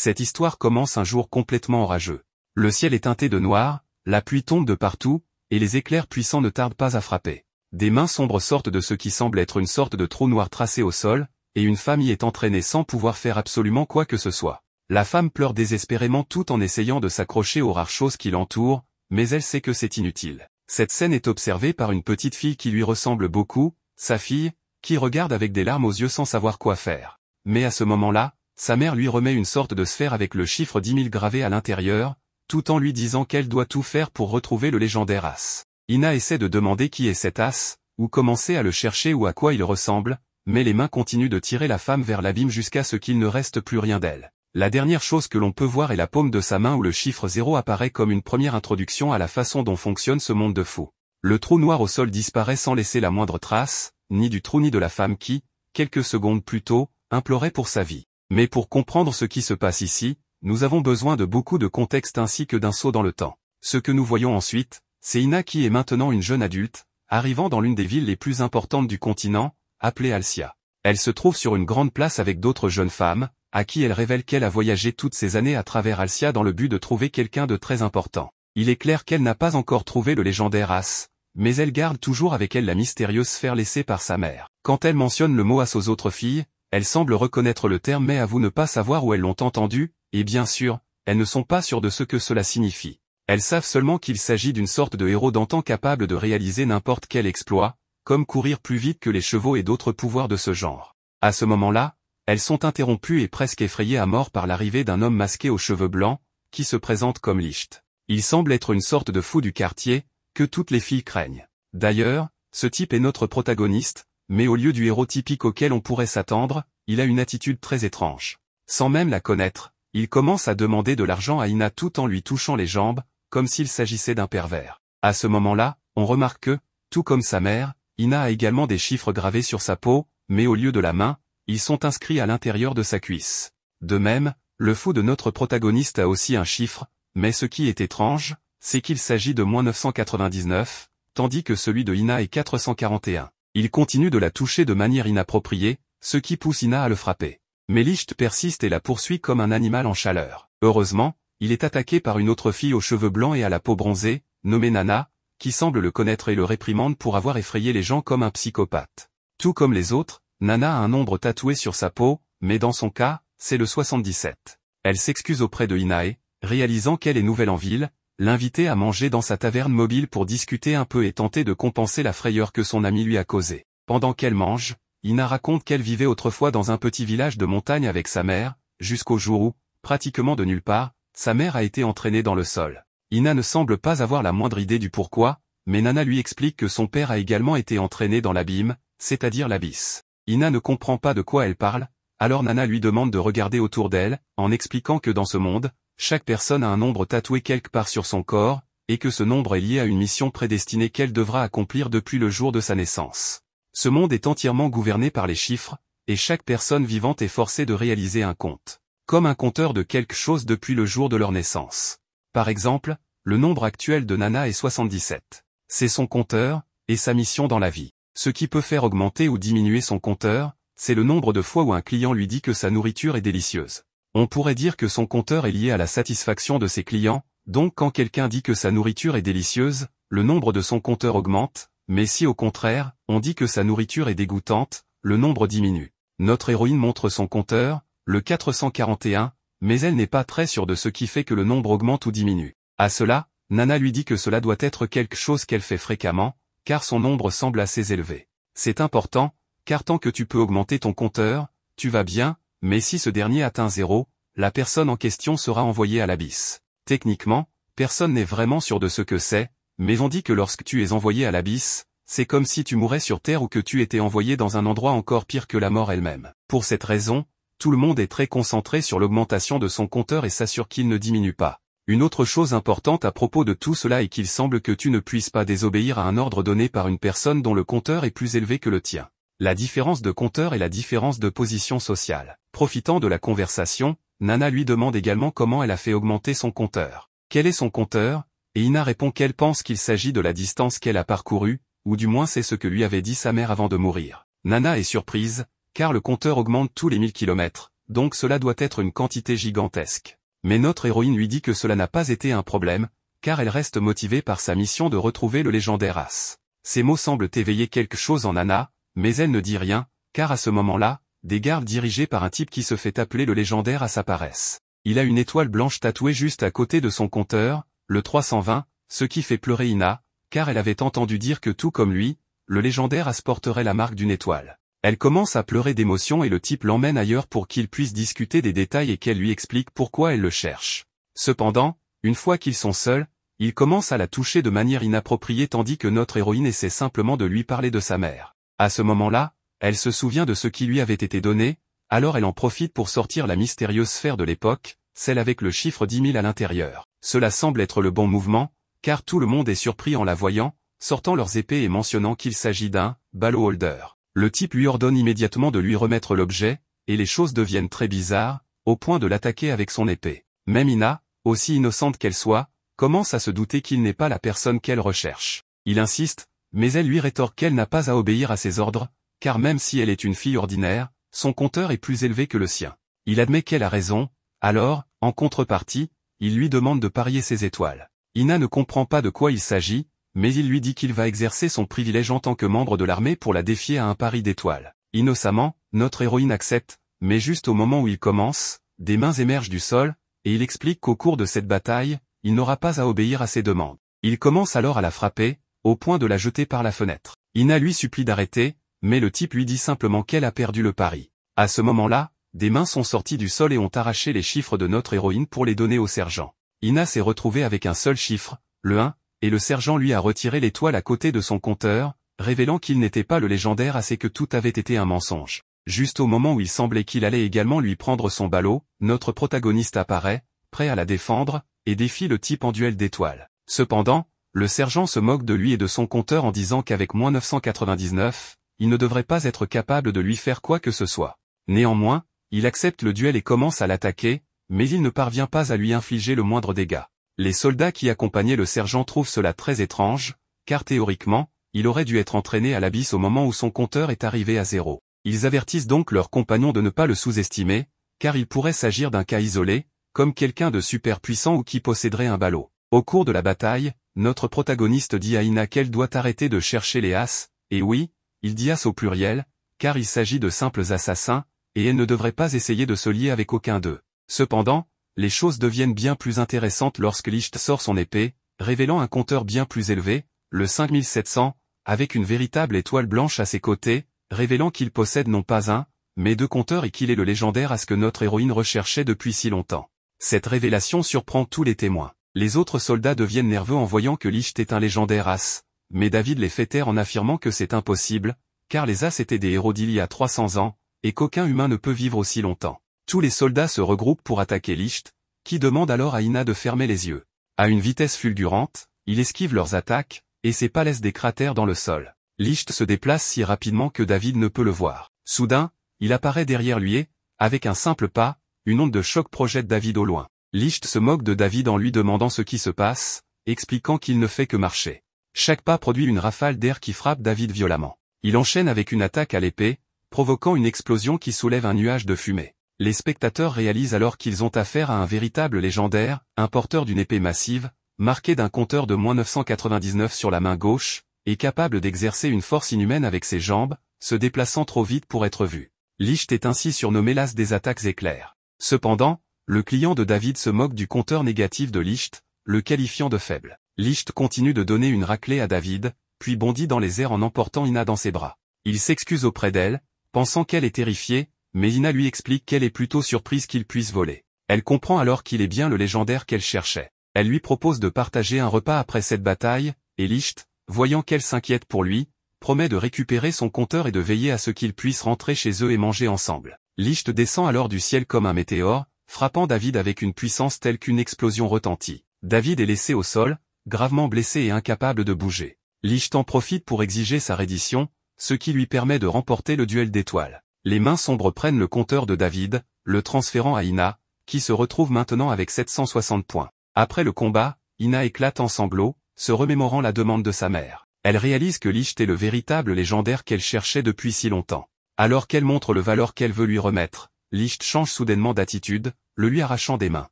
Cette histoire commence un jour complètement orageux. Le ciel est teinté de noir, la pluie tombe de partout, et les éclairs puissants ne tardent pas à frapper. Des mains sombres sortent de ce qui semble être une sorte de trou noir tracé au sol, et une femme y est entraînée sans pouvoir faire absolument quoi que ce soit. La femme pleure désespérément tout en essayant de s'accrocher aux rares choses qui l'entourent, mais elle sait que c'est inutile. Cette scène est observée par une petite fille qui lui ressemble beaucoup, sa fille, qui regarde avec des larmes aux yeux sans savoir quoi faire. Mais à ce moment-là, sa mère lui remet une sorte de sphère avec le chiffre 10 000 gravé à l'intérieur, tout en lui disant qu'elle doit tout faire pour retrouver le légendaire as. Ina essaie de demander qui est cet as, ou commencer à le chercher ou à quoi il ressemble, mais les mains continuent de tirer la femme vers l'abîme jusqu'à ce qu'il ne reste plus rien d'elle. La dernière chose que l'on peut voir est la paume de sa main où le chiffre 0 apparaît comme une première introduction à la façon dont fonctionne ce monde de fous. Le trou noir au sol disparaît sans laisser la moindre trace, ni du trou ni de la femme qui, quelques secondes plus tôt, implorait pour sa vie. Mais pour comprendre ce qui se passe ici, nous avons besoin de beaucoup de contexte ainsi que d'un saut dans le temps. Ce que nous voyons ensuite, c'est Ina qui est maintenant une jeune adulte, arrivant dans l'une des villes les plus importantes du continent, appelée Alcia. Elle se trouve sur une grande place avec d'autres jeunes femmes, à qui elle révèle qu'elle a voyagé toutes ces années à travers Alcia dans le but de trouver quelqu'un de très important. Il est clair qu'elle n'a pas encore trouvé le légendaire as, mais elle garde toujours avec elle la mystérieuse sphère laissée par sa mère. Quand elle mentionne le mot as aux autres filles, elle semble reconnaître le terme mais avoue ne pas savoir où elles l'ont entendu, et bien sûr, elles ne sont pas sûres de ce que cela signifie. Elles savent seulement qu'il s'agit d'une sorte de héros d'antan capable de réaliser n'importe quel exploit, comme courir plus vite que les chevaux et d'autres pouvoirs de ce genre. À ce moment-là, elles sont interrompues et presque effrayées à mort par l'arrivée d'un homme masqué aux cheveux blancs, qui se présente comme Licht. Il semble être une sorte de fou du quartier, que toutes les filles craignent. D'ailleurs, ce type est notre protagoniste, mais au lieu du héros typique auquel on pourrait s'attendre, il a une attitude très étrange. Sans même la connaître, il commence à demander de l'argent à Ina tout en lui touchant les jambes, comme s'il s'agissait d'un pervers. À ce moment-là, on remarque que, tout comme sa mère, Ina a également des chiffres gravés sur sa peau, mais au lieu de la main, ils sont inscrits à l'intérieur de sa cuisse. De même, le fou de notre protagoniste a aussi un chiffre, mais ce qui est étrange, c'est qu'il s'agit de -999, tandis que celui de Ina est 441. Il continue de la toucher de manière inappropriée, ce qui pousse Ina à le frapper. Mais Licht persiste et la poursuit comme un animal en chaleur. Heureusement, il est attaqué par une autre fille aux cheveux blancs et à la peau bronzée, nommée Nana, qui semble le connaître et le réprimande pour avoir effrayé les gens comme un psychopathe. Tout comme les autres, Nana a un nombre tatoué sur sa peau, mais dans son cas, c'est le 77. Elle s'excuse auprès de Inae, réalisant qu'elle est nouvelle en ville, l'inviter à manger dans sa taverne mobile pour discuter un peu et tenter de compenser la frayeur que son ami lui a causée. Pendant qu'elle mange, Ina raconte qu'elle vivait autrefois dans un petit village de montagne avec sa mère, jusqu'au jour où, pratiquement de nulle part, sa mère a été entraînée dans le sol. Ina ne semble pas avoir la moindre idée du pourquoi, mais Nana lui explique que son père a également été entraîné dans l'abîme, c'est-à-dire l'abysse. Ina ne comprend pas de quoi elle parle, alors Nana lui demande de regarder autour d'elle, en expliquant que dans ce monde, chaque personne a un nombre tatoué quelque part sur son corps, et que ce nombre est lié à une mission prédestinée qu'elle devra accomplir depuis le jour de sa naissance. Ce monde est entièrement gouverné par les chiffres, et chaque personne vivante est forcée de réaliser un compte, comme un compteur de quelque chose depuis le jour de leur naissance. Par exemple, le nombre actuel de Nana est 77. C'est son compteur, et sa mission dans la vie. Ce qui peut faire augmenter ou diminuer son compteur, c'est le nombre de fois où un client lui dit que sa nourriture est délicieuse. On pourrait dire que son compteur est lié à la satisfaction de ses clients, donc quand quelqu'un dit que sa nourriture est délicieuse, le nombre de son compteur augmente, mais si au contraire, on dit que sa nourriture est dégoûtante, le nombre diminue. Notre héroïne montre son compteur, le 441, mais elle n'est pas très sûre de ce qui fait que le nombre augmente ou diminue. À cela, Nana lui dit que cela doit être quelque chose qu'elle fait fréquemment, car son nombre semble assez élevé. C'est important, car tant que tu peux augmenter ton compteur, tu vas bien, mais si ce dernier atteint 0, la personne en question sera envoyée à l'abysse. Techniquement, personne n'est vraiment sûr de ce que c'est, mais on dit que lorsque tu es envoyé à l'abysse, c'est comme si tu mourais sur Terre ou que tu étais envoyé dans un endroit encore pire que la mort elle-même. Pour cette raison, tout le monde est très concentré sur l'augmentation de son compteur et s'assure qu'il ne diminue pas. Une autre chose importante à propos de tout cela est qu'il semble que tu ne puisses pas désobéir à un ordre donné par une personne dont le compteur est plus élevé que le tien. La différence de compteur est la différence de position sociale. Profitant de la conversation, Nana lui demande également comment elle a fait augmenter son compteur. Quel est son compteur? Et Ina répond qu'elle pense qu'il s'agit de la distance qu'elle a parcourue, ou du moins c'est ce que lui avait dit sa mère avant de mourir. Nana est surprise, car le compteur augmente tous les 1000 km, donc cela doit être une quantité gigantesque. Mais notre héroïne lui dit que cela n'a pas été un problème, car elle reste motivée par sa mission de retrouver le légendaire as. Ces mots semblent éveiller quelque chose en Anna, mais elle ne dit rien, car à ce moment-là, des gardes dirigés par un type qui se fait appeler le légendaire as apparaissent. Il a une étoile blanche tatouée juste à côté de son compteur, le 320, ce qui fait pleurer Ina, car elle avait entendu dire que tout comme lui, le légendaire as porterait la marque d'une étoile. Elle commence à pleurer d'émotion et le type l'emmène ailleurs pour qu'il puisse discuter des détails et qu'elle lui explique pourquoi elle le cherche. Cependant, une fois qu'ils sont seuls, il commence à la toucher de manière inappropriée tandis que notre héroïne essaie simplement de lui parler de sa mère. À ce moment-là, elle se souvient de ce qui lui avait été donné, alors elle en profite pour sortir la mystérieuse sphère de l'époque, celle avec le chiffre 10 000 à l'intérieur. Cela semble être le bon mouvement, car tout le monde est surpris en la voyant, sortant leurs épées et mentionnant qu'il s'agit d'un ballot holder. Le type lui ordonne immédiatement de lui remettre l'objet, et les choses deviennent très bizarres, au point de l'attaquer avec son épée. Même Ina, aussi innocente qu'elle soit, commence à se douter qu'il n'est pas la personne qu'elle recherche. Il insiste, mais elle lui rétorque qu'elle n'a pas à obéir à ses ordres, car même si elle est une fille ordinaire, son compteur est plus élevé que le sien. Il admet qu'elle a raison, alors, en contrepartie, il lui demande de parier ses étoiles. Ina ne comprend pas de quoi il s'agit, mais il lui dit qu'il va exercer son privilège en tant que membre de l'armée pour la défier à un pari d'étoiles. Innocemment, notre héroïne accepte, mais juste au moment où il commence, des mains émergent du sol, et il explique qu'au cours de cette bataille, il n'aura pas à obéir à ses demandes. Il commence alors à la frapper, au point de la jeter par la fenêtre. Ina lui supplie d'arrêter, mais le type lui dit simplement qu'elle a perdu le pari. À ce moment-là, des mains sont sorties du sol et ont arraché les chiffres de notre héroïne pour les donner au sergent. Ina s'est retrouvée avec un seul chiffre, le 1, et le sergent lui a retiré l'étoile à côté de son compteur, révélant qu'il n'était pas le légendaire as et que tout avait été un mensonge. Juste au moment où il semblait qu'il allait également lui prendre son ballot, notre protagoniste apparaît, prêt à la défendre, et défie le type en duel d'étoiles. Cependant, le sergent se moque de lui et de son compteur en disant qu'avec moins 999, il ne devrait pas être capable de lui faire quoi que ce soit. Néanmoins, il accepte le duel et commence à l'attaquer, mais il ne parvient pas à lui infliger le moindre dégât. Les soldats qui accompagnaient le sergent trouvent cela très étrange, car théoriquement, il aurait dû être entraîné à l'abysse au moment où son compteur est arrivé à 0. Ils avertissent donc leurs compagnons de ne pas le sous-estimer, car il pourrait s'agir d'un cas isolé, comme quelqu'un de super puissant ou qui posséderait un ballot. Au cours de la bataille, notre protagoniste dit à Ina qu'elle doit arrêter de chercher les as, et oui, il dit as au pluriel, car il s'agit de simples assassins, et elle ne devrait pas essayer de se lier avec aucun d'eux. Cependant, les choses deviennent bien plus intéressantes lorsque Licht sort son épée, révélant un compteur bien plus élevé, le 5700, avec une véritable étoile blanche à ses côtés, révélant qu'il possède non pas un, mais deux compteurs et qu'il est le légendaire as que notre héroïne recherchait depuis si longtemps. Cette révélation surprend tous les témoins. Les autres soldats deviennent nerveux en voyant que Licht est un légendaire as, mais David les fait taire en affirmant que c'est impossible, car les as étaient des héros d'il y a 300 ans, et qu'aucun humain ne peut vivre aussi longtemps. Tous les soldats se regroupent pour attaquer Licht, qui demande alors à Ina de fermer les yeux. À une vitesse fulgurante, il esquive leurs attaques, et ses pas laissent des cratères dans le sol. Licht se déplace si rapidement que David ne peut le voir. Soudain, il apparaît derrière lui et, avec un simple pas, une onde de choc projette David au loin. Licht se moque de David en lui demandant ce qui se passe, expliquant qu'il ne fait que marcher. Chaque pas produit une rafale d'air qui frappe David violemment. Il enchaîne avec une attaque à l'épée, provoquant une explosion qui soulève un nuage de fumée. Les spectateurs réalisent alors qu'ils ont affaire à un véritable légendaire, un porteur d'une épée massive, marqué d'un compteur de moins 999 sur la main gauche, et capable d'exercer une force inhumaine avec ses jambes, se déplaçant trop vite pour être vu. Licht est ainsi surnommé l'as des attaques éclairs. Cependant, le client de David se moque du compteur négatif de Licht, le qualifiant de faible. Licht continue de donner une raclée à David, puis bondit dans les airs en emportant Ina dans ses bras. Il s'excuse auprès d'elle, pensant qu'elle est terrifiée, mais Ina lui explique qu'elle est plutôt surprise qu'il puisse voler. Elle comprend alors qu'il est bien le légendaire qu'elle cherchait. Elle lui propose de partager un repas après cette bataille, et Licht, voyant qu'elle s'inquiète pour lui, promet de récupérer son compteur et de veiller à ce qu'ils puissent rentrer chez eux et manger ensemble. Licht descend alors du ciel comme un météore, frappant David avec une puissance telle qu'une explosion retentit. David est laissé au sol, gravement blessé et incapable de bouger. Licht en profite pour exiger sa reddition, ce qui lui permet de remporter le duel d'étoiles. Les mains sombres prennent le compteur de David, le transférant à Ina, qui se retrouve maintenant avec 760 points. Après le combat, Ina éclate en sanglots, se remémorant la demande de sa mère. Elle réalise que Licht est le véritable légendaire qu'elle cherchait depuis si longtemps. Alors qu'elle montre le valeur qu'elle veut lui remettre, Licht change soudainement d'attitude, le lui arrachant des mains.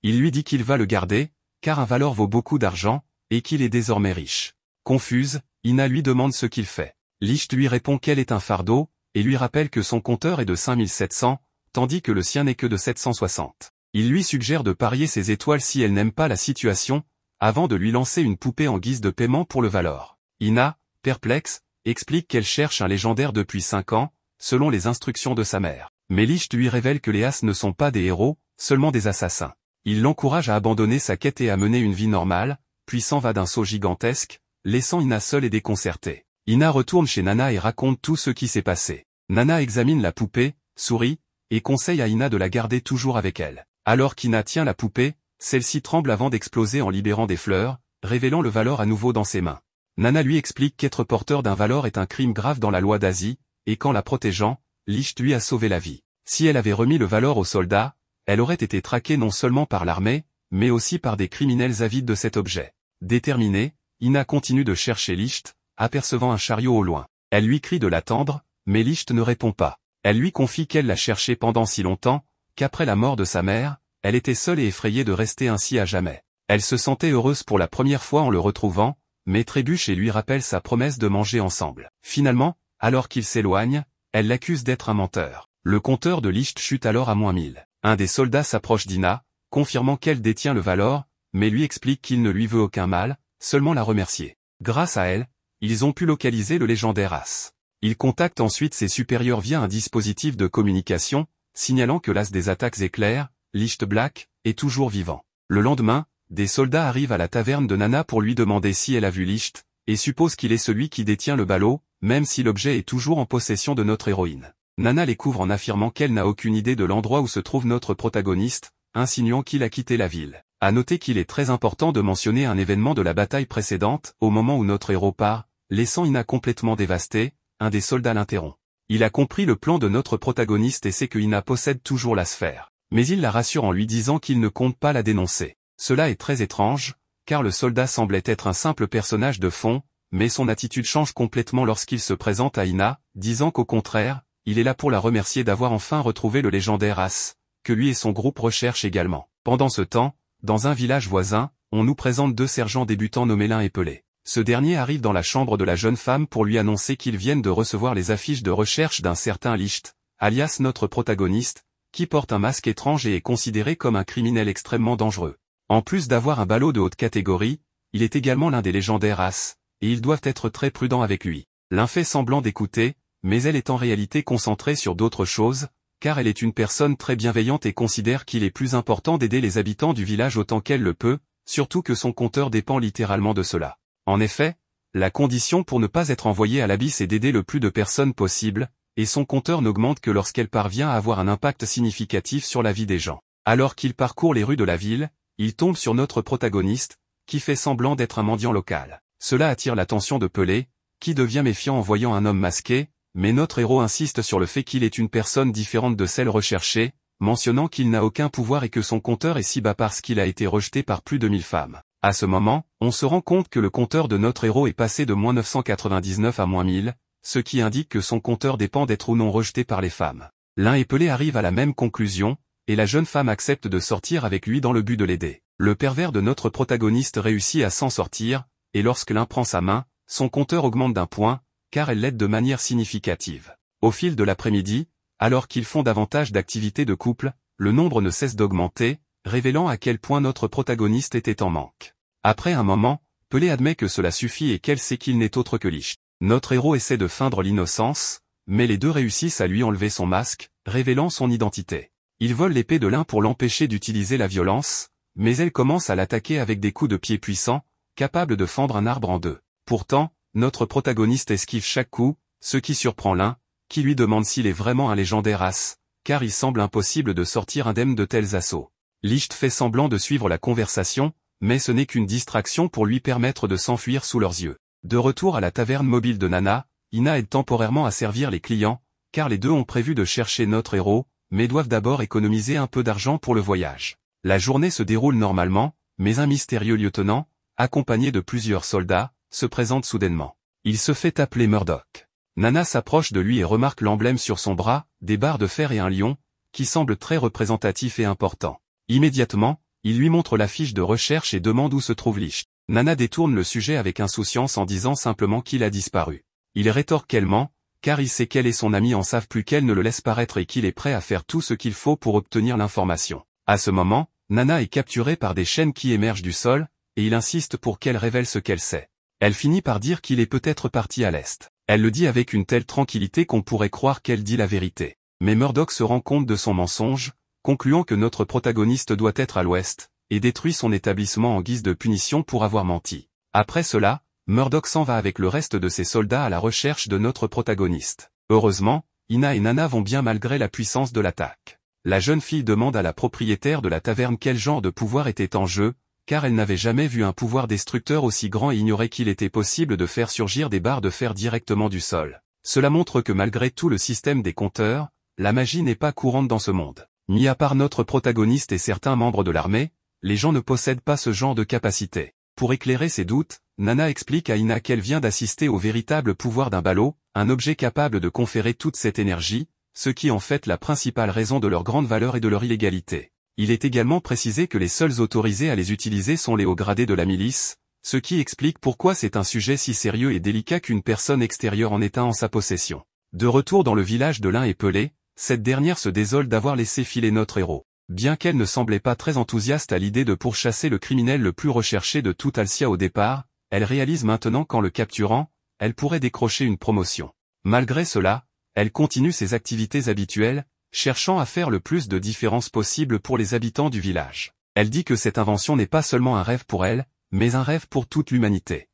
Il lui dit qu'il va le garder, car un Valor vaut beaucoup d'argent, et qu'il est désormais riche. Confuse, Ina lui demande ce qu'il fait. Licht lui répond qu'elle est un fardeau, et lui rappelle que son compteur est de 5700, tandis que le sien n'est que de 760. Il lui suggère de parier ses étoiles si elle n'aime pas la situation, avant de lui lancer une poupée en guise de paiement pour le Valor. Ina, perplexe, explique qu'elle cherche un légendaire depuis 5 ans, selon les instructions de sa mère. Mais Licht lui révèle que les As ne sont pas des héros, seulement des assassins. Il l'encourage à abandonner sa quête et à mener une vie normale, puis s'en va d'un saut gigantesque, laissant Ina seule et déconcertée. Ina retourne chez Nana et raconte tout ce qui s'est passé. Nana examine la poupée, sourit, et conseille à Ina de la garder toujours avec elle. Alors qu'Ina tient la poupée, celle-ci tremble avant d'exploser en libérant des fleurs, révélant le Valor à nouveau dans ses mains. Nana lui explique qu'être porteur d'un Valor est un crime grave dans la loi d'Asie, et qu'en la protégeant, Licht lui a sauvé la vie. Si elle avait remis le Valor aux soldats, elle aurait été traquée non seulement par l'armée, mais aussi par des criminels avides de cet objet. Déterminée, Ina continue de chercher Licht, apercevant un chariot au loin. Elle lui crie de l'attendre, mais Licht ne répond pas. Elle lui confie qu'elle l'a cherché pendant si longtemps, qu'après la mort de sa mère, elle était seule et effrayée de rester ainsi à jamais. Elle se sentait heureuse pour la première fois en le retrouvant, mais trébuche et lui rappelle sa promesse de manger ensemble. Finalement, alors qu'il s'éloigne, elle l'accuse d'être un menteur. Le compteur de Licht chute alors à -1000. Un des soldats s'approche d'Ina, confirmant qu'elle détient le Valor, mais lui explique qu'il ne lui veut aucun mal, seulement la remercier. Grâce à elle, ils ont pu localiser le légendaire As. Il contacte ensuite ses supérieurs via un dispositif de communication, signalant que l'As des attaques éclairs, Licht Black, est toujours vivant. Le lendemain, des soldats arrivent à la taverne de Nana pour lui demander si elle a vu Licht, et supposent qu'il est celui qui détient le ballot, même si l'objet est toujours en possession de notre héroïne. Nana les couvre en affirmant qu'elle n'a aucune idée de l'endroit où se trouve notre protagoniste, insinuant qu'il a quitté la ville. À noter qu'il est très important de mentionner un événement de la bataille précédente, au moment où notre héros part, laissant Ina complètement dévastée, un des soldats l'interrompt. Il a compris le plan de notre protagoniste et sait que Ina possède toujours la sphère. Mais il la rassure en lui disant qu'il ne compte pas la dénoncer. Cela est très étrange, car le soldat semblait être un simple personnage de fond, mais son attitude change complètement lorsqu'il se présente à Ina, disant qu'au contraire, il est là pour la remercier d'avoir enfin retrouvé le légendaire As, que lui et son groupe recherchent également. Pendant ce temps, dans un village voisin, on nous présente 2 sergents débutants nommés Lin et Pelé. Ce dernier arrive dans la chambre de la jeune femme pour lui annoncer qu'ils viennent de recevoir les affiches de recherche d'un certain Licht, alias notre protagoniste, qui porte un masque étrange et est considéré comme un criminel extrêmement dangereux. En plus d'avoir un ballot de haute catégorie, il est également l'un des légendaires As, et ils doivent être très prudents avec lui. L'un fait semblant d'écouter, mais elle est en réalité concentrée sur d'autres choses, car elle est une personne très bienveillante et considère qu'il est plus important d'aider les habitants du village autant qu'elle le peut, surtout que son compteur dépend littéralement de cela. En effet, la condition pour ne pas être envoyée à l'abysse est d'aider le plus de personnes possible, et son compteur n'augmente que lorsqu'elle parvient à avoir un impact significatif sur la vie des gens. Alors qu'il parcourt les rues de la ville, il tombe sur notre protagoniste, qui fait semblant d'être un mendiant local. Cela attire l'attention de Pelé, qui devient méfiant en voyant un homme masqué, mais notre héros insiste sur le fait qu'il est une personne différente de celle recherchée, mentionnant qu'il n'a aucun pouvoir et que son compteur est si bas parce qu'il a été rejeté par plus de 1000 femmes. À ce moment, on se rend compte que le compteur de notre héros est passé de -999 à -1000, ce qui indique que son compteur dépend d'être ou non rejeté par les femmes. Lin et Pelé arrivent à la même conclusion, et la jeune femme accepte de sortir avec lui dans le but de l'aider. Le pervers de notre protagoniste réussit à s'en sortir, et lorsque Lin prend sa main, son compteur augmente d'1 point, car elle l'aide de manière significative. Au fil de l'après-midi, alors qu'ils font davantage d'activités de couple, le nombre ne cesse d'augmenter, révélant à quel point notre protagoniste était en manque. Après un moment, Pelé admet que cela suffit et qu'elle sait qu'il n'est autre que Licht. Notre héros essaie de feindre l'innocence, mais les deux réussissent à lui enlever son masque, révélant son identité. Il vole l'épée de Lin pour l'empêcher d'utiliser la violence, mais elle commence à l'attaquer avec des coups de pied puissants, capables de fendre un arbre en 2. Pourtant, notre protagoniste esquive chaque coup, ce qui surprend Lin, qui lui demande s'il est vraiment un légendaire As, car il semble impossible de sortir indemne de tels assauts. Licht fait semblant de suivre la conversation, mais ce n'est qu'une distraction pour lui permettre de s'enfuir sous leurs yeux. De retour à la taverne mobile de Nana, Ina aide temporairement à servir les clients, car les deux ont prévu de chercher notre héros, mais doivent d'abord économiser un peu d'argent pour le voyage. La journée se déroule normalement, mais un mystérieux lieutenant, accompagné de plusieurs soldats, se présente soudainement. Il se fait appeler Murdoch. Nana s'approche de lui et remarque l'emblème sur son bras, des barres de fer et un lion, qui semble très représentatif et important. Immédiatement, il lui montre la fiche de recherche et demande où se trouve Licht. Nana détourne le sujet avec insouciance en disant simplement qu'il a disparu. Il rétorque qu'elle ment, car il sait qu'elle et son ami en savent plus qu'elle ne le laisse paraître et qu'il est prêt à faire tout ce qu'il faut pour obtenir l'information. À ce moment, Nana est capturée par des chaînes qui émergent du sol, et il insiste pour qu'elle révèle ce qu'elle sait. Elle finit par dire qu'il est peut-être parti à l'est. Elle le dit avec une telle tranquillité qu'on pourrait croire qu'elle dit la vérité. Mais Murdoch se rend compte de son mensonge, concluant que notre protagoniste doit être à l'ouest, et détruit son établissement en guise de punition pour avoir menti. Après cela, Murdoch s'en va avec le reste de ses soldats à la recherche de notre protagoniste. Heureusement, Ina et Nana vont bien malgré la puissance de l'attaque. La jeune fille demande à la propriétaire de la taverne quel genre de pouvoir était en jeu, car elle n'avait jamais vu un pouvoir destructeur aussi grand et ignorait qu'il était possible de faire surgir des barres de fer directement du sol. Cela montre que malgré tout le système des compteurs, la magie n'est pas courante dans ce monde. Mis à part notre protagoniste et certains membres de l'armée, les gens ne possèdent pas ce genre de capacité. Pour éclairer ses doutes, Nana explique à Ina qu'elle vient d'assister au véritable pouvoir d'un ballot, un objet capable de conférer toute cette énergie, ce qui est en fait la principale raison de leur grande valeur et de leur illégalité. Il est également précisé que les seuls autorisés à les utiliser sont les hauts gradés de la milice, ce qui explique pourquoi c'est un sujet si sérieux et délicat qu'une personne extérieure en est un en sa possession. De retour dans le village de l'Ain et Pelé, cette dernière se désole d'avoir laissé filer notre héros. Bien qu'elle ne semblait pas très enthousiaste à l'idée de pourchasser le criminel le plus recherché de toute Alcia au départ, elle réalise maintenant qu'en le capturant, elle pourrait décrocher une promotion. Malgré cela, elle continue ses activités habituelles, cherchant à faire le plus de différence possible pour les habitants du village. Elle dit que cette invention n'est pas seulement un rêve pour elle, mais un rêve pour toute l'humanité.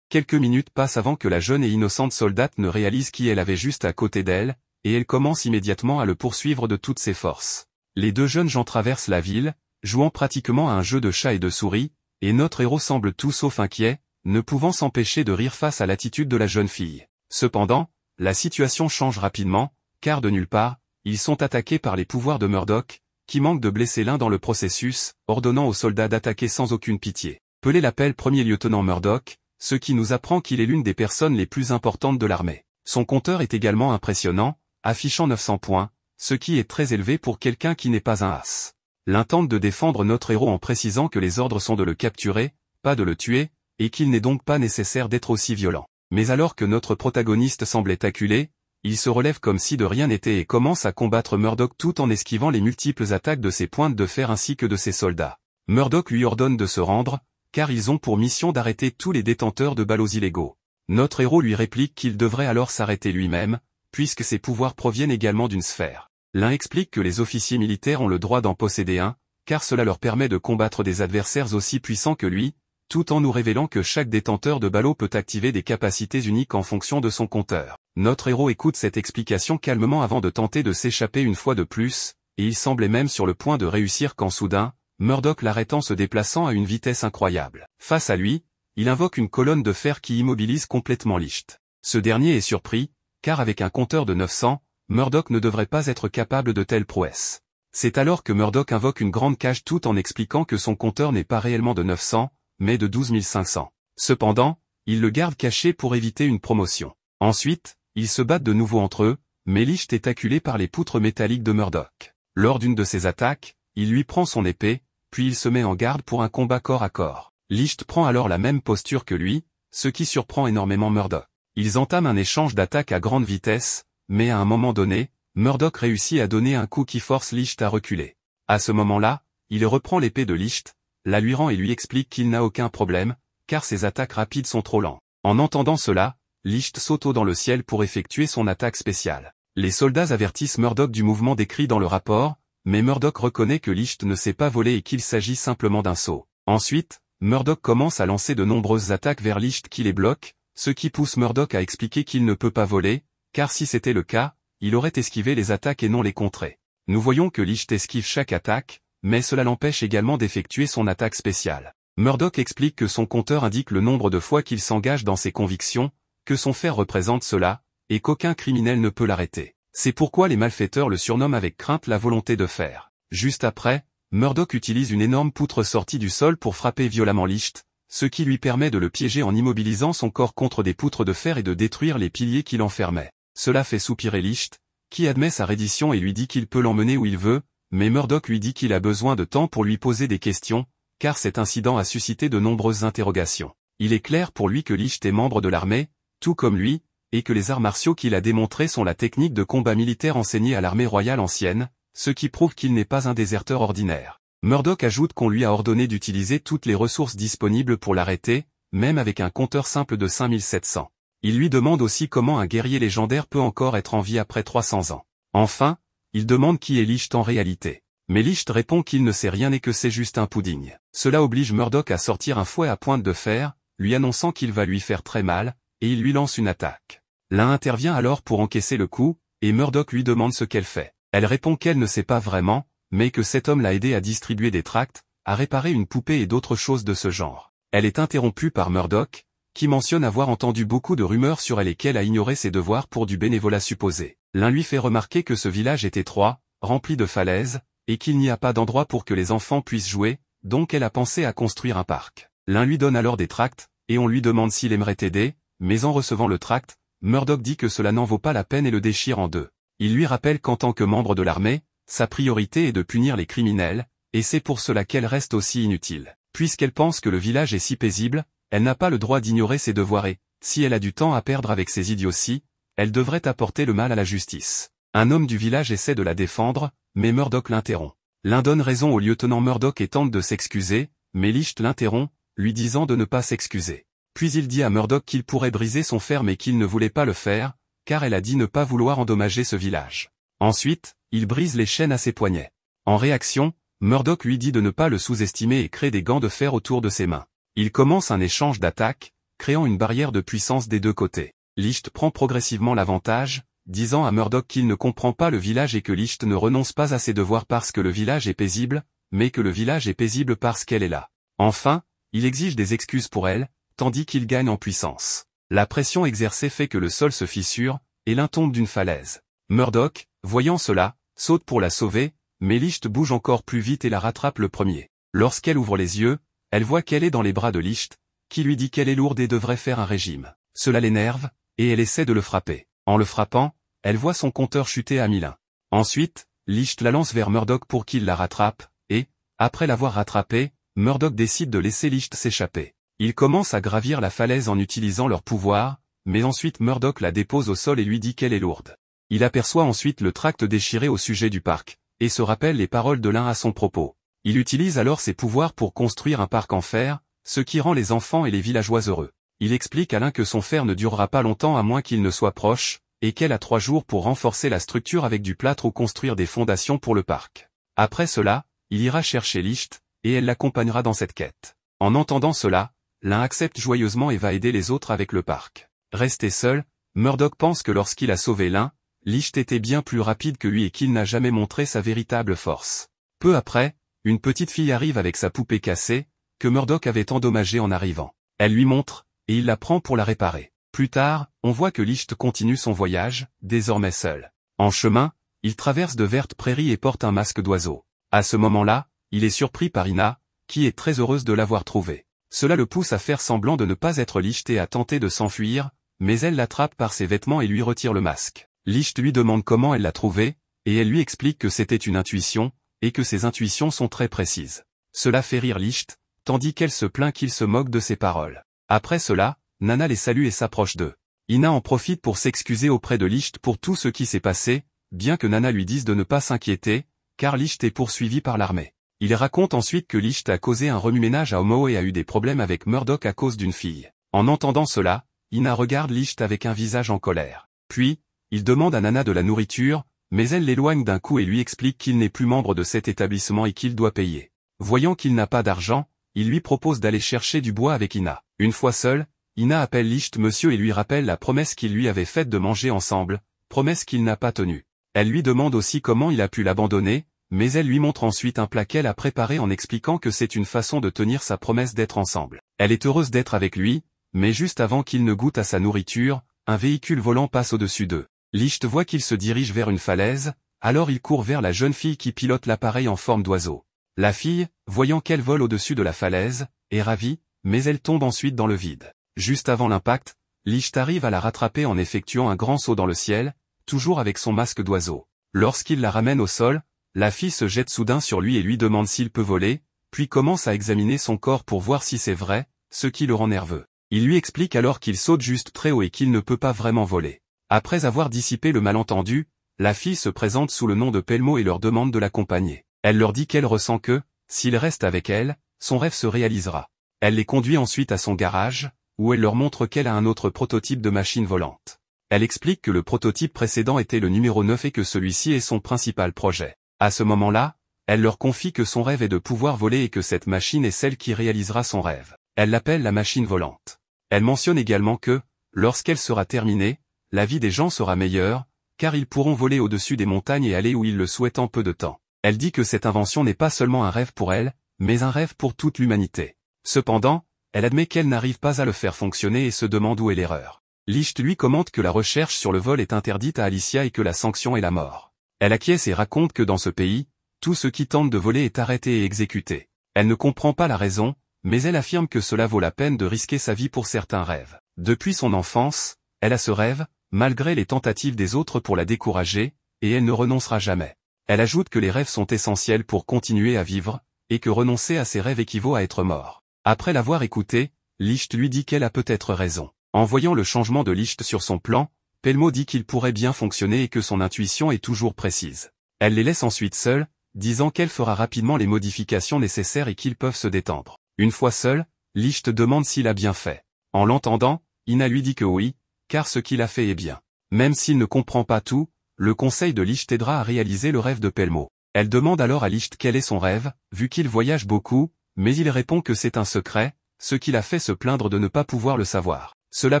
Quelques minutes passent avant que la jeune et innocente soldate ne réalise qui elle avait juste à côté d'elle, et elle commence immédiatement à le poursuivre de toutes ses forces. Les deux jeunes gens traversent la ville, jouant pratiquement à un jeu de chat et de souris, et notre héros semble tout sauf inquiet, ne pouvant s'empêcher de rire face à l'attitude de la jeune fille. Cependant, la situation change rapidement, car de nulle part, ils sont attaqués par les pouvoirs de Murdoch, qui manque de blesser l'un dans le processus, ordonnant aux soldats d'attaquer sans aucune pitié. Pelé l'appelle premier lieutenant Murdoch, ce qui nous apprend qu'il est l'une des personnes les plus importantes de l'armée. Son compteur est également impressionnant, affichant 900 points, ce qui est très élevé pour quelqu'un qui n'est pas un as. L'un tente de défendre notre héros en précisant que les ordres sont de le capturer, pas de le tuer, et qu'il n'est donc pas nécessaire d'être aussi violent. Mais alors que notre protagoniste semblait acculé, il se relève comme si de rien n'était et commence à combattre Murdoch tout en esquivant les multiples attaques de ses pointes de fer ainsi que de ses soldats. Murdoch lui ordonne de se rendre, car ils ont pour mission d'arrêter tous les détenteurs de ballots illégaux. Notre héros lui réplique qu'il devrait alors s'arrêter lui-même, puisque ses pouvoirs proviennent également d'une sphère. L'un explique que les officiers militaires ont le droit d'en posséder un, car cela leur permet de combattre des adversaires aussi puissants que lui, tout en nous révélant que chaque détenteur de ballot peut activer des capacités uniques en fonction de son compteur. Notre héros écoute cette explication calmement avant de tenter de s'échapper une fois de plus, et il semblait même sur le point de réussir quand soudain, Murdoch l'arrête en se déplaçant à une vitesse incroyable. Face à lui, il invoque une colonne de fer qui immobilise complètement Licht. Ce dernier est surpris, car avec un compteur de 900, Murdoch ne devrait pas être capable de telles prouesses. C'est alors que Murdoch invoque une grande cage tout en expliquant que son compteur n'est pas réellement de 900, mais de 12 500. Cependant, il le garde caché pour éviter une promotion. Ensuite, ils se battent de nouveau entre eux, mais Licht est acculé par les poutres métalliques de Murdoch. Lors d'une de ses attaques, il lui prend son épée, puis il se met en garde pour un combat corps à corps. Licht prend alors la même posture que lui, ce qui surprend énormément Murdoch. Ils entament un échange d'attaques à grande vitesse, mais à un moment donné, Murdoch réussit à donner un coup qui force Licht à reculer. À ce moment-là, il reprend l'épée de Licht, la lui rend et lui explique qu'il n'a aucun problème, car ses attaques rapides sont trop lentes. En entendant cela, Licht saute haut dans le ciel pour effectuer son attaque spéciale. Les soldats avertissent Murdoch du mouvement décrit dans le rapport, mais Murdoch reconnaît que Licht ne s'est pas volé et qu'il s'agit simplement d'un saut. Ensuite, Murdoch commence à lancer de nombreuses attaques vers Licht qui les bloque, ce qui pousse Murdoch à expliquer qu'il ne peut pas voler, car si c'était le cas, il aurait esquivé les attaques et non les contrées. Nous voyons que Licht esquive chaque attaque, mais cela l'empêche également d'effectuer son attaque spéciale. Murdoch explique que son compteur indique le nombre de fois qu'il s'engage dans ses convictions, que son fer représente cela, et qu'aucun criminel ne peut l'arrêter. C'est pourquoi les malfaiteurs le surnomment avec crainte la volonté de faire. Juste après, Murdoch utilise une énorme poutre sortie du sol pour frapper violemment Licht, ce qui lui permet de le piéger en immobilisant son corps contre des poutres de fer et de détruire les piliers qui l'enfermaient. Cela fait soupirer Licht, qui admet sa reddition et lui dit qu'il peut l'emmener où il veut, mais Murdoch lui dit qu'il a besoin de temps pour lui poser des questions, car cet incident a suscité de nombreuses interrogations. Il est clair pour lui que Licht est membre de l'armée, tout comme lui, et que les arts martiaux qu'il a démontrés sont la technique de combat militaire enseignée à l'armée royale ancienne, ce qui prouve qu'il n'est pas un déserteur ordinaire. Murdoch ajoute qu'on lui a ordonné d'utiliser toutes les ressources disponibles pour l'arrêter, même avec un compteur simple de 5700. Il lui demande aussi comment un guerrier légendaire peut encore être en vie après 300 ans. Enfin, il demande qui est Licht en réalité. Mais Licht répond qu'il ne sait rien et que c'est juste un pudding. Cela oblige Murdoch à sortir un fouet à pointe de fer, lui annonçant qu'il va lui faire très mal, et il lui lance une attaque. L'un intervient alors pour encaisser le coup, et Murdoch lui demande ce qu'elle fait. Elle répond qu'elle ne sait pas vraiment, mais que cet homme l'a aidé à distribuer des tracts, à réparer une poupée et d'autres choses de ce genre. Elle est interrompue par Murdoch, qui mentionne avoir entendu beaucoup de rumeurs sur elle et qu'elle a ignoré ses devoirs pour du bénévolat supposé. L'un lui fait remarquer que ce village est étroit, rempli de falaises, et qu'il n'y a pas d'endroit pour que les enfants puissent jouer, donc elle a pensé à construire un parc. L'un lui donne alors des tracts, et on lui demande s'il aimerait aider, mais en recevant le tract, Murdoch dit que cela n'en vaut pas la peine et le déchire en deux. Il lui rappelle qu'en tant que membre de l'armée, sa priorité est de punir les criminels, et c'est pour cela qu'elle reste aussi inutile. Puisqu'elle pense que le village est si paisible, elle n'a pas le droit d'ignorer ses devoirs et, si elle a du temps à perdre avec ses idioties, elle devrait apporter le mal à la justice. Un homme du village essaie de la défendre, mais Murdoch l'interrompt. L'un donne raison au lieutenant Murdoch et tente de s'excuser, mais Licht l'interrompt, lui disant de ne pas s'excuser. Puis il dit à Murdoch qu'il pourrait briser son fer mais qu'il ne voulait pas le faire, car elle a dit ne pas vouloir endommager ce village. Ensuite, il brise les chaînes à ses poignets. En réaction, Murdoch lui dit de ne pas le sous-estimer et crée des gants de fer autour de ses mains. Il commence un échange d'attaques, créant une barrière de puissance des deux côtés. Licht prend progressivement l'avantage, disant à Murdoch qu'il ne comprend pas le village et que Licht ne renonce pas à ses devoirs parce que le village est paisible, mais que le village est paisible parce qu'elle est là. Enfin, il exige des excuses pour elle, tandis qu'il gagne en puissance. La pression exercée fait que le sol se fissure, et l'un tombe d'une falaise. Murdoch, voyant cela, saute pour la sauver, mais Licht bouge encore plus vite et la rattrape le premier. Lorsqu'elle ouvre les yeux, elle voit qu'elle est dans les bras de Licht, qui lui dit qu'elle est lourde et devrait faire un régime. Cela l'énerve, et elle essaie de le frapper. En le frappant, elle voit son compteur chuter à 1001. Ensuite, Licht la lance vers Murdoch pour qu'il la rattrape, et, après l'avoir rattrapée, Murdoch décide de laisser Licht s'échapper. Ils commencent à gravir la falaise en utilisant leur pouvoir, mais ensuite Murdoch la dépose au sol et lui dit qu'elle est lourde. Il aperçoit ensuite le tract déchiré au sujet du parc, et se rappelle les paroles de l'un à son propos. Il utilise alors ses pouvoirs pour construire un parc en fer, ce qui rend les enfants et les villageois heureux. Il explique à l'un que son fer ne durera pas longtemps à moins qu'il ne soit proche, et qu'elle a 3 jours pour renforcer la structure avec du plâtre ou construire des fondations pour le parc. Après cela, il ira chercher Licht, et elle l'accompagnera dans cette quête. En entendant cela, l'un accepte joyeusement et va aider les autres avec le parc. Resté seul, Murdoch pense que lorsqu'il a sauvé l'un, Licht était bien plus rapide que lui et qu'il n'a jamais montré sa véritable force. Peu après, une petite fille arrive avec sa poupée cassée, que Murdoch avait endommagée en arrivant. Elle lui montre, et il la prend pour la réparer. Plus tard, on voit que Licht continue son voyage, désormais seul. En chemin, il traverse de vertes prairies et porte un masque d'oiseau. À ce moment-là, il est surpris par Ina, qui est très heureuse de l'avoir trouvé. Cela le pousse à faire semblant de ne pas être Licht et à tenter de s'enfuir, mais elle l'attrape par ses vêtements et lui retire le masque. Licht lui demande comment elle l'a trouvé, et elle lui explique que c'était une intuition, et que ses intuitions sont très précises. Cela fait rire Licht, tandis qu'elle se plaint qu'il se moque de ses paroles. Après cela, Nana les salue et s'approche d'eux. Ina en profite pour s'excuser auprès de Licht pour tout ce qui s'est passé, bien que Nana lui dise de ne pas s'inquiéter, car Licht est poursuivi par l'armée. Il raconte ensuite que Licht a causé un remue-ménage à Omo et a eu des problèmes avec Murdoch à cause d'une fille. En entendant cela, Ina regarde Licht avec un visage en colère. Puis, il demande à Nana de la nourriture, mais elle l'éloigne d'un coup et lui explique qu'il n'est plus membre de cet établissement et qu'il doit payer. Voyant qu'il n'a pas d'argent, il lui propose d'aller chercher du bois avec Ina. Une fois seul, Ina appelle Licht monsieur et lui rappelle la promesse qu'il lui avait faite de manger ensemble, promesse qu'il n'a pas tenue. Elle lui demande aussi comment il a pu l'abandonner, mais elle lui montre ensuite un plat qu'elle a préparé en expliquant que c'est une façon de tenir sa promesse d'être ensemble. Elle est heureuse d'être avec lui, mais juste avant qu'il ne goûte à sa nourriture, un véhicule volant passe au-dessus d'eux. Licht voit qu'il se dirige vers une falaise, alors il court vers la jeune fille qui pilote l'appareil en forme d'oiseau. La fille, voyant qu'elle vole au-dessus de la falaise, est ravie, mais elle tombe ensuite dans le vide. Juste avant l'impact, Licht arrive à la rattraper en effectuant un grand saut dans le ciel, toujours avec son masque d'oiseau. Lorsqu'il la ramène au sol, la fille se jette soudain sur lui et lui demande s'il peut voler, puis commence à examiner son corps pour voir si c'est vrai, ce qui le rend nerveux. Il lui explique alors qu'il saute juste très haut et qu'il ne peut pas vraiment voler. Après avoir dissipé le malentendu, la fille se présente sous le nom de Pelmo et leur demande de l'accompagner. Elle leur dit qu'elle ressent que, s'il reste avec elle, son rêve se réalisera. Elle les conduit ensuite à son garage, où elle leur montre qu'elle a un autre prototype de machine volante. Elle explique que le prototype précédent était le numéro 9 et que celui-ci est son principal projet. À ce moment-là, elle leur confie que son rêve est de pouvoir voler et que cette machine est celle qui réalisera son rêve. Elle l'appelle la machine volante. Elle mentionne également que, lorsqu'elle sera terminée, la vie des gens sera meilleure, car ils pourront voler au-dessus des montagnes et aller où ils le souhaitent en peu de temps. Elle dit que cette invention n'est pas seulement un rêve pour elle, mais un rêve pour toute l'humanité. Cependant, elle admet qu'elle n'arrive pas à le faire fonctionner et se demande où est l'erreur. Licht lui commente que la recherche sur le vol est interdite à Alicia et que la sanction est la mort. Elle acquiesce et raconte que dans ce pays, tout ce qui tente de voler est arrêté et exécuté. Elle ne comprend pas la raison, mais elle affirme que cela vaut la peine de risquer sa vie pour certains rêves. Depuis son enfance, elle a ce rêve, malgré les tentatives des autres pour la décourager, et elle ne renoncera jamais. Elle ajoute que les rêves sont essentiels pour continuer à vivre, et que renoncer à ses rêves équivaut à être mort. Après l'avoir écouté, Licht lui dit qu'elle a peut-être raison. En voyant le changement de Licht sur son plan, Pelmo dit qu'il pourrait bien fonctionner et que son intuition est toujours précise. Elle les laisse ensuite seuls, disant qu'elle fera rapidement les modifications nécessaires et qu'ils peuvent se détendre. Une fois seul, Licht demande s'il a bien fait. En l'entendant, Ina lui dit que oui, car ce qu'il a fait est bien. Même s'il ne comprend pas tout, le conseil de Licht aidera à réaliser le rêve de Pelmo. Elle demande alors à Licht quel est son rêve, vu qu'il voyage beaucoup, mais il répond que c'est un secret, ce qui l'a fait se plaindre de ne pas pouvoir le savoir. Cela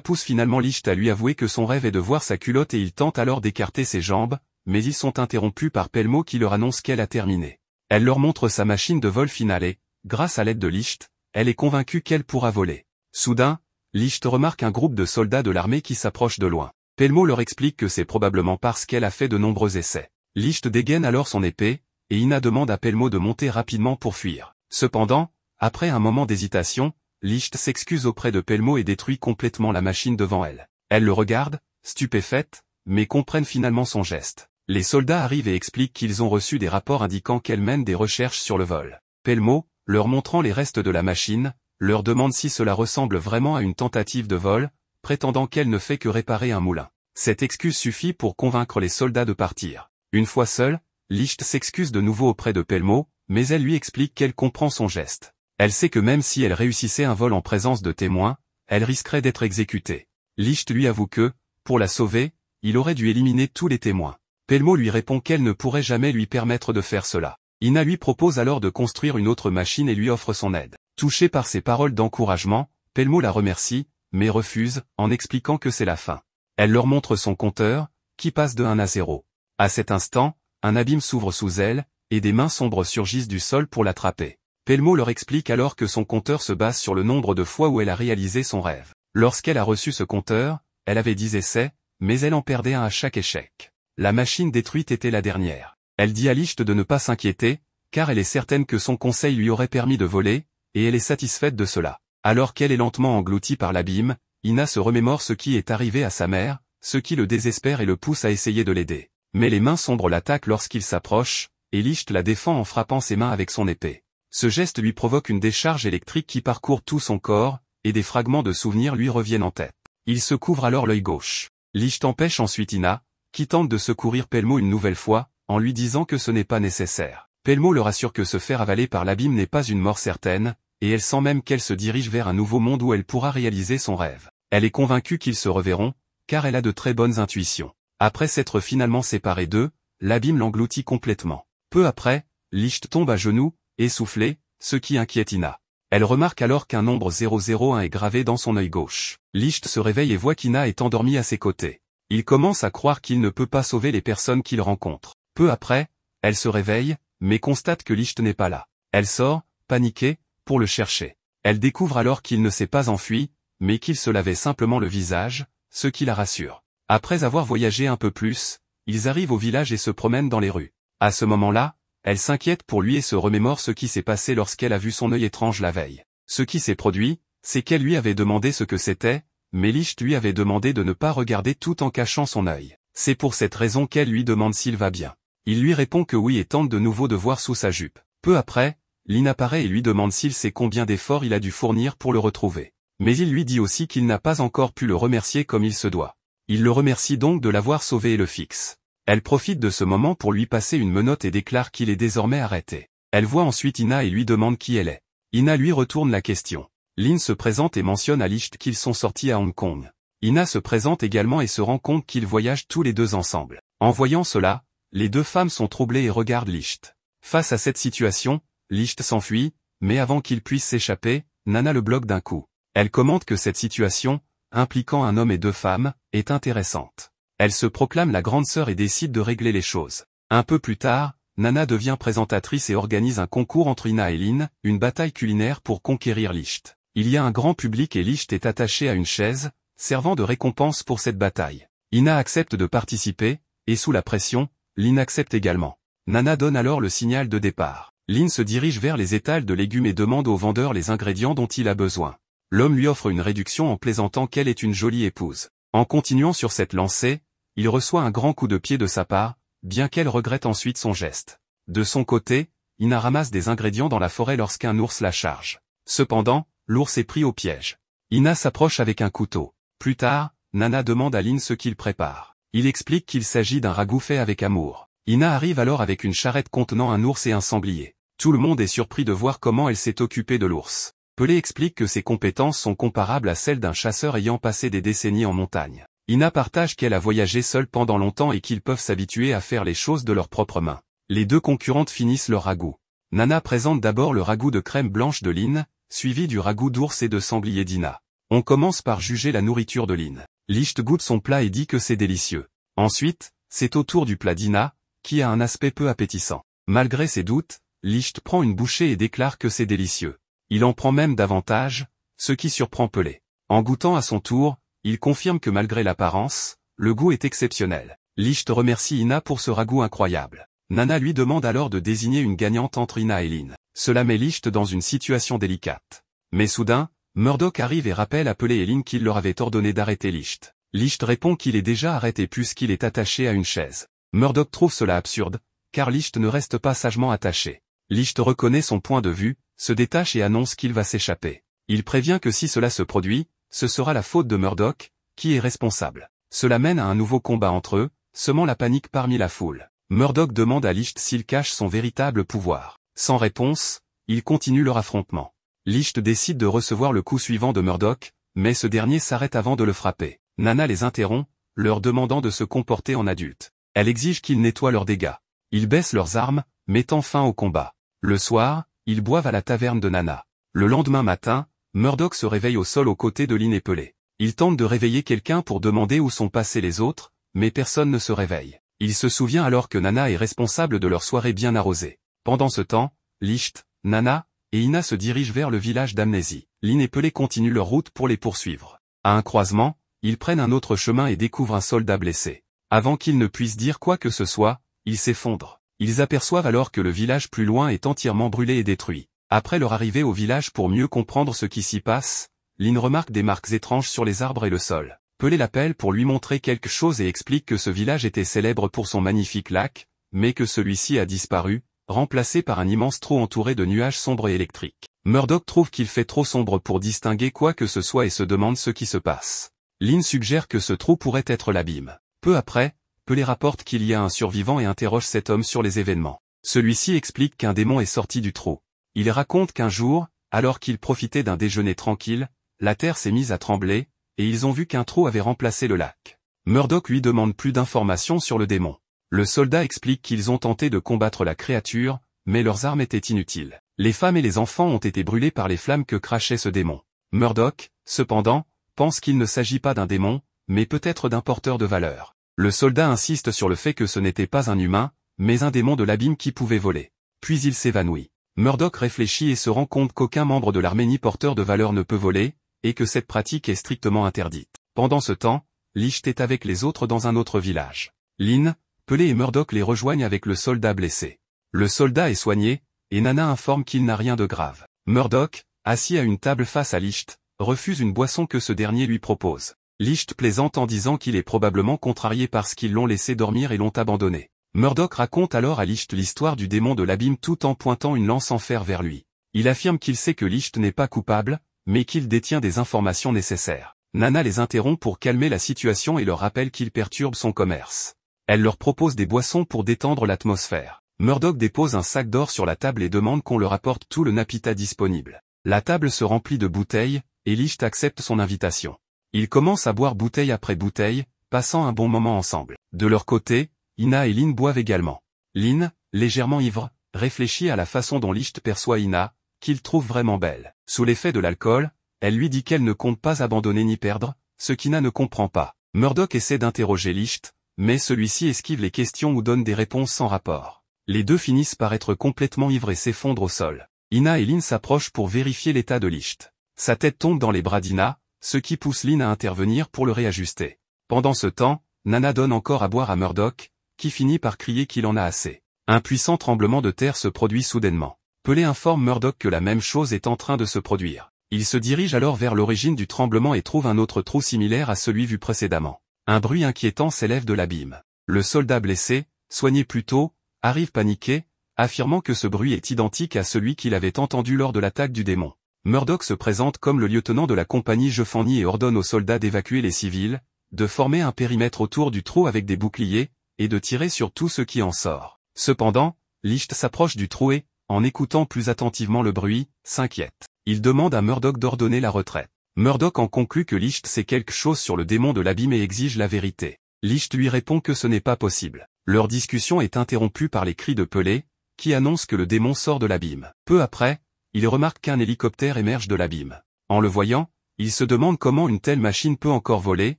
pousse finalement Licht à lui avouer que son rêve est de voir sa culotte et il tente alors d'écarter ses jambes, mais ils sont interrompus par Pelmo qui leur annonce qu'elle a terminé. Elle leur montre sa machine de vol finale et, grâce à l'aide de Licht, elle est convaincue qu'elle pourra voler. Soudain, Licht remarque un groupe de soldats de l'armée qui s'approche de loin. Pelmo leur explique que c'est probablement parce qu'elle a fait de nombreux essais. Licht dégaine alors son épée, et Ina demande à Pelmo de monter rapidement pour fuir. Cependant, après un moment d'hésitation, Licht s'excuse auprès de Pelmo et détruit complètement la machine devant elle. Elle le regarde, stupéfaite, mais comprennent finalement son geste. Les soldats arrivent et expliquent qu'ils ont reçu des rapports indiquant qu'elle mène des recherches sur le vol. Pelmo, leur montrant les restes de la machine, leur demande si cela ressemble vraiment à une tentative de vol, prétendant qu'elle ne fait que réparer un moulin. Cette excuse suffit pour convaincre les soldats de partir. Une fois seule, Licht s'excuse de nouveau auprès de Pelmo, mais elle lui explique qu'elle comprend son geste. Elle sait que même si elle réussissait un vol en présence de témoins, elle risquerait d'être exécutée. Licht lui avoue que, pour la sauver, il aurait dû éliminer tous les témoins. Pelmo lui répond qu'elle ne pourrait jamais lui permettre de faire cela. Ina lui propose alors de construire une autre machine et lui offre son aide. Touché par ses paroles d'encouragement, Pelmo la remercie, mais refuse, en expliquant que c'est la fin. Elle leur montre son compteur, qui passe de 1 à 0. À cet instant, un abîme s'ouvre sous elle, et des mains sombres surgissent du sol pour l'attraper. Pelmo leur explique alors que son compteur se base sur le nombre de fois où elle a réalisé son rêve. Lorsqu'elle a reçu ce compteur, elle avait 10 essais, mais elle en perdait un à chaque échec. La machine détruite était la dernière. Elle dit à Licht de ne pas s'inquiéter, car elle est certaine que son conseil lui aurait permis de voler, et elle est satisfaite de cela. Alors qu'elle est lentement engloutie par l'abîme, Ina se remémore ce qui est arrivé à sa mère, ce qui le désespère et le pousse à essayer de l'aider. Mais les mains sombres l'attaquent lorsqu'il s'approche, et Licht la défend en frappant ses mains avec son épée. Ce geste lui provoque une décharge électrique qui parcourt tout son corps, et des fragments de souvenirs lui reviennent en tête. Il se couvre alors l'œil gauche. Licht empêche ensuite Ina, qui tente de secourir Pelmo une nouvelle fois, en lui disant que ce n'est pas nécessaire. Pelmo le rassure que se faire avaler par l'abîme n'est pas une mort certaine, et elle sent même qu'elle se dirige vers un nouveau monde où elle pourra réaliser son rêve. Elle est convaincue qu'ils se reverront, car elle a de très bonnes intuitions. Après s'être finalement séparée d'eux, l'abîme l'engloutit complètement. Peu après, Licht tombe à genoux, essoufflé, ce qui inquiète Ina. Elle remarque alors qu'un nombre 001 est gravé dans son œil gauche. Licht se réveille et voit qu'Ina est endormie à ses côtés. Il commence à croire qu'il ne peut pas sauver les personnes qu'il rencontre. Peu après, elle se réveille, mais constate que Licht n'est pas là. Elle sort, paniquée, pour le chercher. Elle découvre alors qu'il ne s'est pas enfui, mais qu'il se lavait simplement le visage, ce qui la rassure. Après avoir voyagé un peu plus, ils arrivent au village et se promènent dans les rues. À ce moment-là, elle s'inquiète pour lui et se remémore ce qui s'est passé lorsqu'elle a vu son œil étrange la veille. Ce qui s'est produit, c'est qu'elle lui avait demandé ce que c'était, mais Licht lui avait demandé de ne pas regarder tout en cachant son œil. C'est pour cette raison qu'elle lui demande s'il va bien. Il lui répond que oui et tente de nouveau de voir sous sa jupe. Peu après, Lynn apparaît et lui demande s'il sait combien d'efforts il a dû fournir pour le retrouver. Mais il lui dit aussi qu'il n'a pas encore pu le remercier comme il se doit. Il le remercie donc de l'avoir sauvé et le fixe. Elle profite de ce moment pour lui passer une menotte et déclare qu'il est désormais arrêté. Elle voit ensuite Ina et lui demande qui elle est. Ina lui retourne la question. Lynn se présente et mentionne à Licht qu'ils sont sortis à Hong Kong. Ina se présente également et se rend compte qu'ils voyagent tous les deux ensemble. En voyant cela, les deux femmes sont troublées et regardent Licht. Face à cette situation, Licht s'enfuit, mais avant qu'il puisse s'échapper, Nana le bloque d'un coup. Elle commente que cette situation, impliquant un homme et deux femmes, est intéressante. Elle se proclame la grande sœur et décide de régler les choses. Un peu plus tard, Nana devient présentatrice et organise un concours entre Ina et Lynn, une bataille culinaire pour conquérir Licht. Il y a un grand public et Licht est attaché à une chaise, servant de récompense pour cette bataille. Ina accepte de participer, et sous la pression, Lynn accepte également. Nana donne alors le signal de départ. Lynn se dirige vers les étals de légumes et demande au vendeur les ingrédients dont il a besoin. L'homme lui offre une réduction en plaisantant qu'elle est une jolie épouse. En continuant sur cette lancée, il reçoit un grand coup de pied de sa part, bien qu'elle regrette ensuite son geste. De son côté, Ina ramasse des ingrédients dans la forêt lorsqu'un ours la charge. Cependant, l'ours est pris au piège. Ina s'approche avec un couteau. Plus tard, Nana demande à Lynn ce qu'il prépare. Il explique qu'il s'agit d'un ragoût fait avec amour. Ina arrive alors avec une charrette contenant un ours et un sanglier. Tout le monde est surpris de voir comment elle s'est occupée de l'ours. Pelé explique que ses compétences sont comparables à celles d'un chasseur ayant passé des décennies en montagne. Ina partage qu'elle a voyagé seule pendant longtemps et qu'ils peuvent s'habituer à faire les choses de leurs propres mains. Les deux concurrentes finissent leur ragoût. Nana présente d'abord le ragoût de crème blanche de Lynn, suivi du ragoût d'ours et de sanglier d'Ina. On commence par juger la nourriture de Lynn. Licht goûte son plat et dit que c'est délicieux. Ensuite, c'est au tour du plat d'Ina, qui a un aspect peu appétissant. Malgré ses doutes, Licht prend une bouchée et déclare que c'est délicieux. Il en prend même davantage, ce qui surprend Pelé. En goûtant à son tour, il confirme que malgré l'apparence, le goût est exceptionnel. Licht remercie Ina pour ce ragoût incroyable. Nana lui demande alors de désigner une gagnante entre Ina et Lynn. Cela met Licht dans une situation délicate. Mais soudain, Murdoch arrive et rappelle à Pelé et Lynn qu'il leur avait ordonné d'arrêter Licht. Licht répond qu'il est déjà arrêté puisqu'il est attaché à une chaise. Murdoch trouve cela absurde, car Licht ne reste pas sagement attaché. Licht reconnaît son point de vue, se détache et annonce qu'il va s'échapper. Il prévient que si cela se produit, ce sera la faute de Murdoch, qui est responsable. Cela mène à un nouveau combat entre eux, semant la panique parmi la foule. Murdoch demande à Licht s'il cache son véritable pouvoir. Sans réponse, ils continuent leur affrontement. Licht décide de recevoir le coup suivant de Murdoch, mais ce dernier s'arrête avant de le frapper. Nana les interrompt, leur demandant de se comporter en adultes. Elle exige qu'ils nettoient leurs dégâts. Ils baissent leurs armes, mettant fin au combat. Le soir, ils boivent à la taverne de Nana. Le lendemain matin, Murdoch se réveille au sol aux côtés de Lynn et Pelé. Il tente de réveiller quelqu'un pour demander où sont passés les autres, mais personne ne se réveille. Il se souvient alors que Nana est responsable de leur soirée bien arrosée. Pendant ce temps, Licht, Nana et Ina se dirigent vers le village d'Amnésie. Lynn et Pelé continuent leur route pour les poursuivre. À un croisement, ils prennent un autre chemin et découvrent un soldat blessé. Avant qu'ils ne puissent dire quoi que ce soit, ils s'effondrent. Ils aperçoivent alors que le village plus loin est entièrement brûlé et détruit. Après leur arrivée au village pour mieux comprendre ce qui s'y passe, Lynn remarque des marques étranges sur les arbres et le sol. Pelé l'appelle pour lui montrer quelque chose et explique que ce village était célèbre pour son magnifique lac, mais que celui-ci a disparu, remplacé par un immense trou entouré de nuages sombres et électriques. Murdoch trouve qu'il fait trop sombre pour distinguer quoi que ce soit et se demande ce qui se passe. Lynn suggère que ce trou pourrait être l'abîme. Peu après, Pelé rapporte qu'il y a un survivant et interroge cet homme sur les événements. Celui-ci explique qu'un démon est sorti du trou. Il raconte qu'un jour, alors qu'ils profitaient d'un déjeuner tranquille, la terre s'est mise à trembler, et ils ont vu qu'un trou avait remplacé le lac. Murdoch lui demande plus d'informations sur le démon. Le soldat explique qu'ils ont tenté de combattre la créature, mais leurs armes étaient inutiles. Les femmes et les enfants ont été brûlés par les flammes que crachait ce démon. Murdoch, cependant, pense qu'il ne s'agit pas d'un démon, mais peut-être d'un porteur de valeur. Le soldat insiste sur le fait que ce n'était pas un humain, mais un démon de l'abîme qui pouvait voler. Puis il s'évanouit. Murdoch réfléchit et se rend compte qu'aucun membre de l'Arménie porteur de valeur ne peut voler, et que cette pratique est strictement interdite. Pendant ce temps, Licht est avec les autres dans un autre village. Lynn, Pelé et Murdoch les rejoignent avec le soldat blessé. Le soldat est soigné, et Nana informe qu'il n'a rien de grave. Murdoch, assis à une table face à Licht, refuse une boisson que ce dernier lui propose. Licht plaisante en disant qu'il est probablement contrarié parce qu'ils l'ont laissé dormir et l'ont abandonné. Murdoch raconte alors à Licht l'histoire du démon de l'abîme tout en pointant une lance en fer vers lui. Il affirme qu'il sait que Licht n'est pas coupable, mais qu'il détient des informations nécessaires. Nana les interrompt pour calmer la situation et leur rappelle qu'il perturbe son commerce. Elle leur propose des boissons pour détendre l'atmosphère. Murdoch dépose un sac d'or sur la table et demande qu'on leur apporte tout le napita disponible. La table se remplit de bouteilles, et Licht accepte son invitation. Ils commencent à boire bouteille après bouteille, passant un bon moment ensemble. De leur côté, Ina et Lynn boivent également. Lynn, légèrement ivre, réfléchit à la façon dont Licht perçoit Ina, qu'il trouve vraiment belle. Sous l'effet de l'alcool, elle lui dit qu'elle ne compte pas abandonner ni perdre, ce qu'Ina ne comprend pas. Murdoch essaie d'interroger Licht, mais celui-ci esquive les questions ou donne des réponses sans rapport. Les deux finissent par être complètement ivres et s'effondrent au sol. Ina et Lynn s'approchent pour vérifier l'état de Licht. Sa tête tombe dans les bras d'Ina, ce qui pousse Lynn à intervenir pour le réajuster. Pendant ce temps, Nana donne encore à boire à Murdoch, qui finit par crier qu'il en a assez. Un puissant tremblement de terre se produit soudainement. Pelé informe Murdoch que la même chose est en train de se produire. Il se dirige alors vers l'origine du tremblement et trouve un autre trou similaire à celui vu précédemment. Un bruit inquiétant s'élève de l'abîme. Le soldat blessé, soigné plus tôt, arrive paniqué, affirmant que ce bruit est identique à celui qu'il avait entendu lors de l'attaque du démon. Murdoch se présente comme le lieutenant de la compagnie Jefani et ordonne aux soldats d'évacuer les civils, de former un périmètre autour du trou avec des boucliers, et de tirer sur tout ce qui en sort. Cependant, Licht s'approche du trou et, en écoutant plus attentivement le bruit, s'inquiète. Il demande à Murdoch d'ordonner la retraite. Murdoch en conclut que Licht sait quelque chose sur le démon de l'abîme et exige la vérité. Licht lui répond que ce n'est pas possible. Leur discussion est interrompue par les cris de Pelé, qui annoncent que le démon sort de l'abîme. Peu après, il remarque qu'un hélicoptère émerge de l'abîme. En le voyant, il se demande comment une telle machine peut encore voler,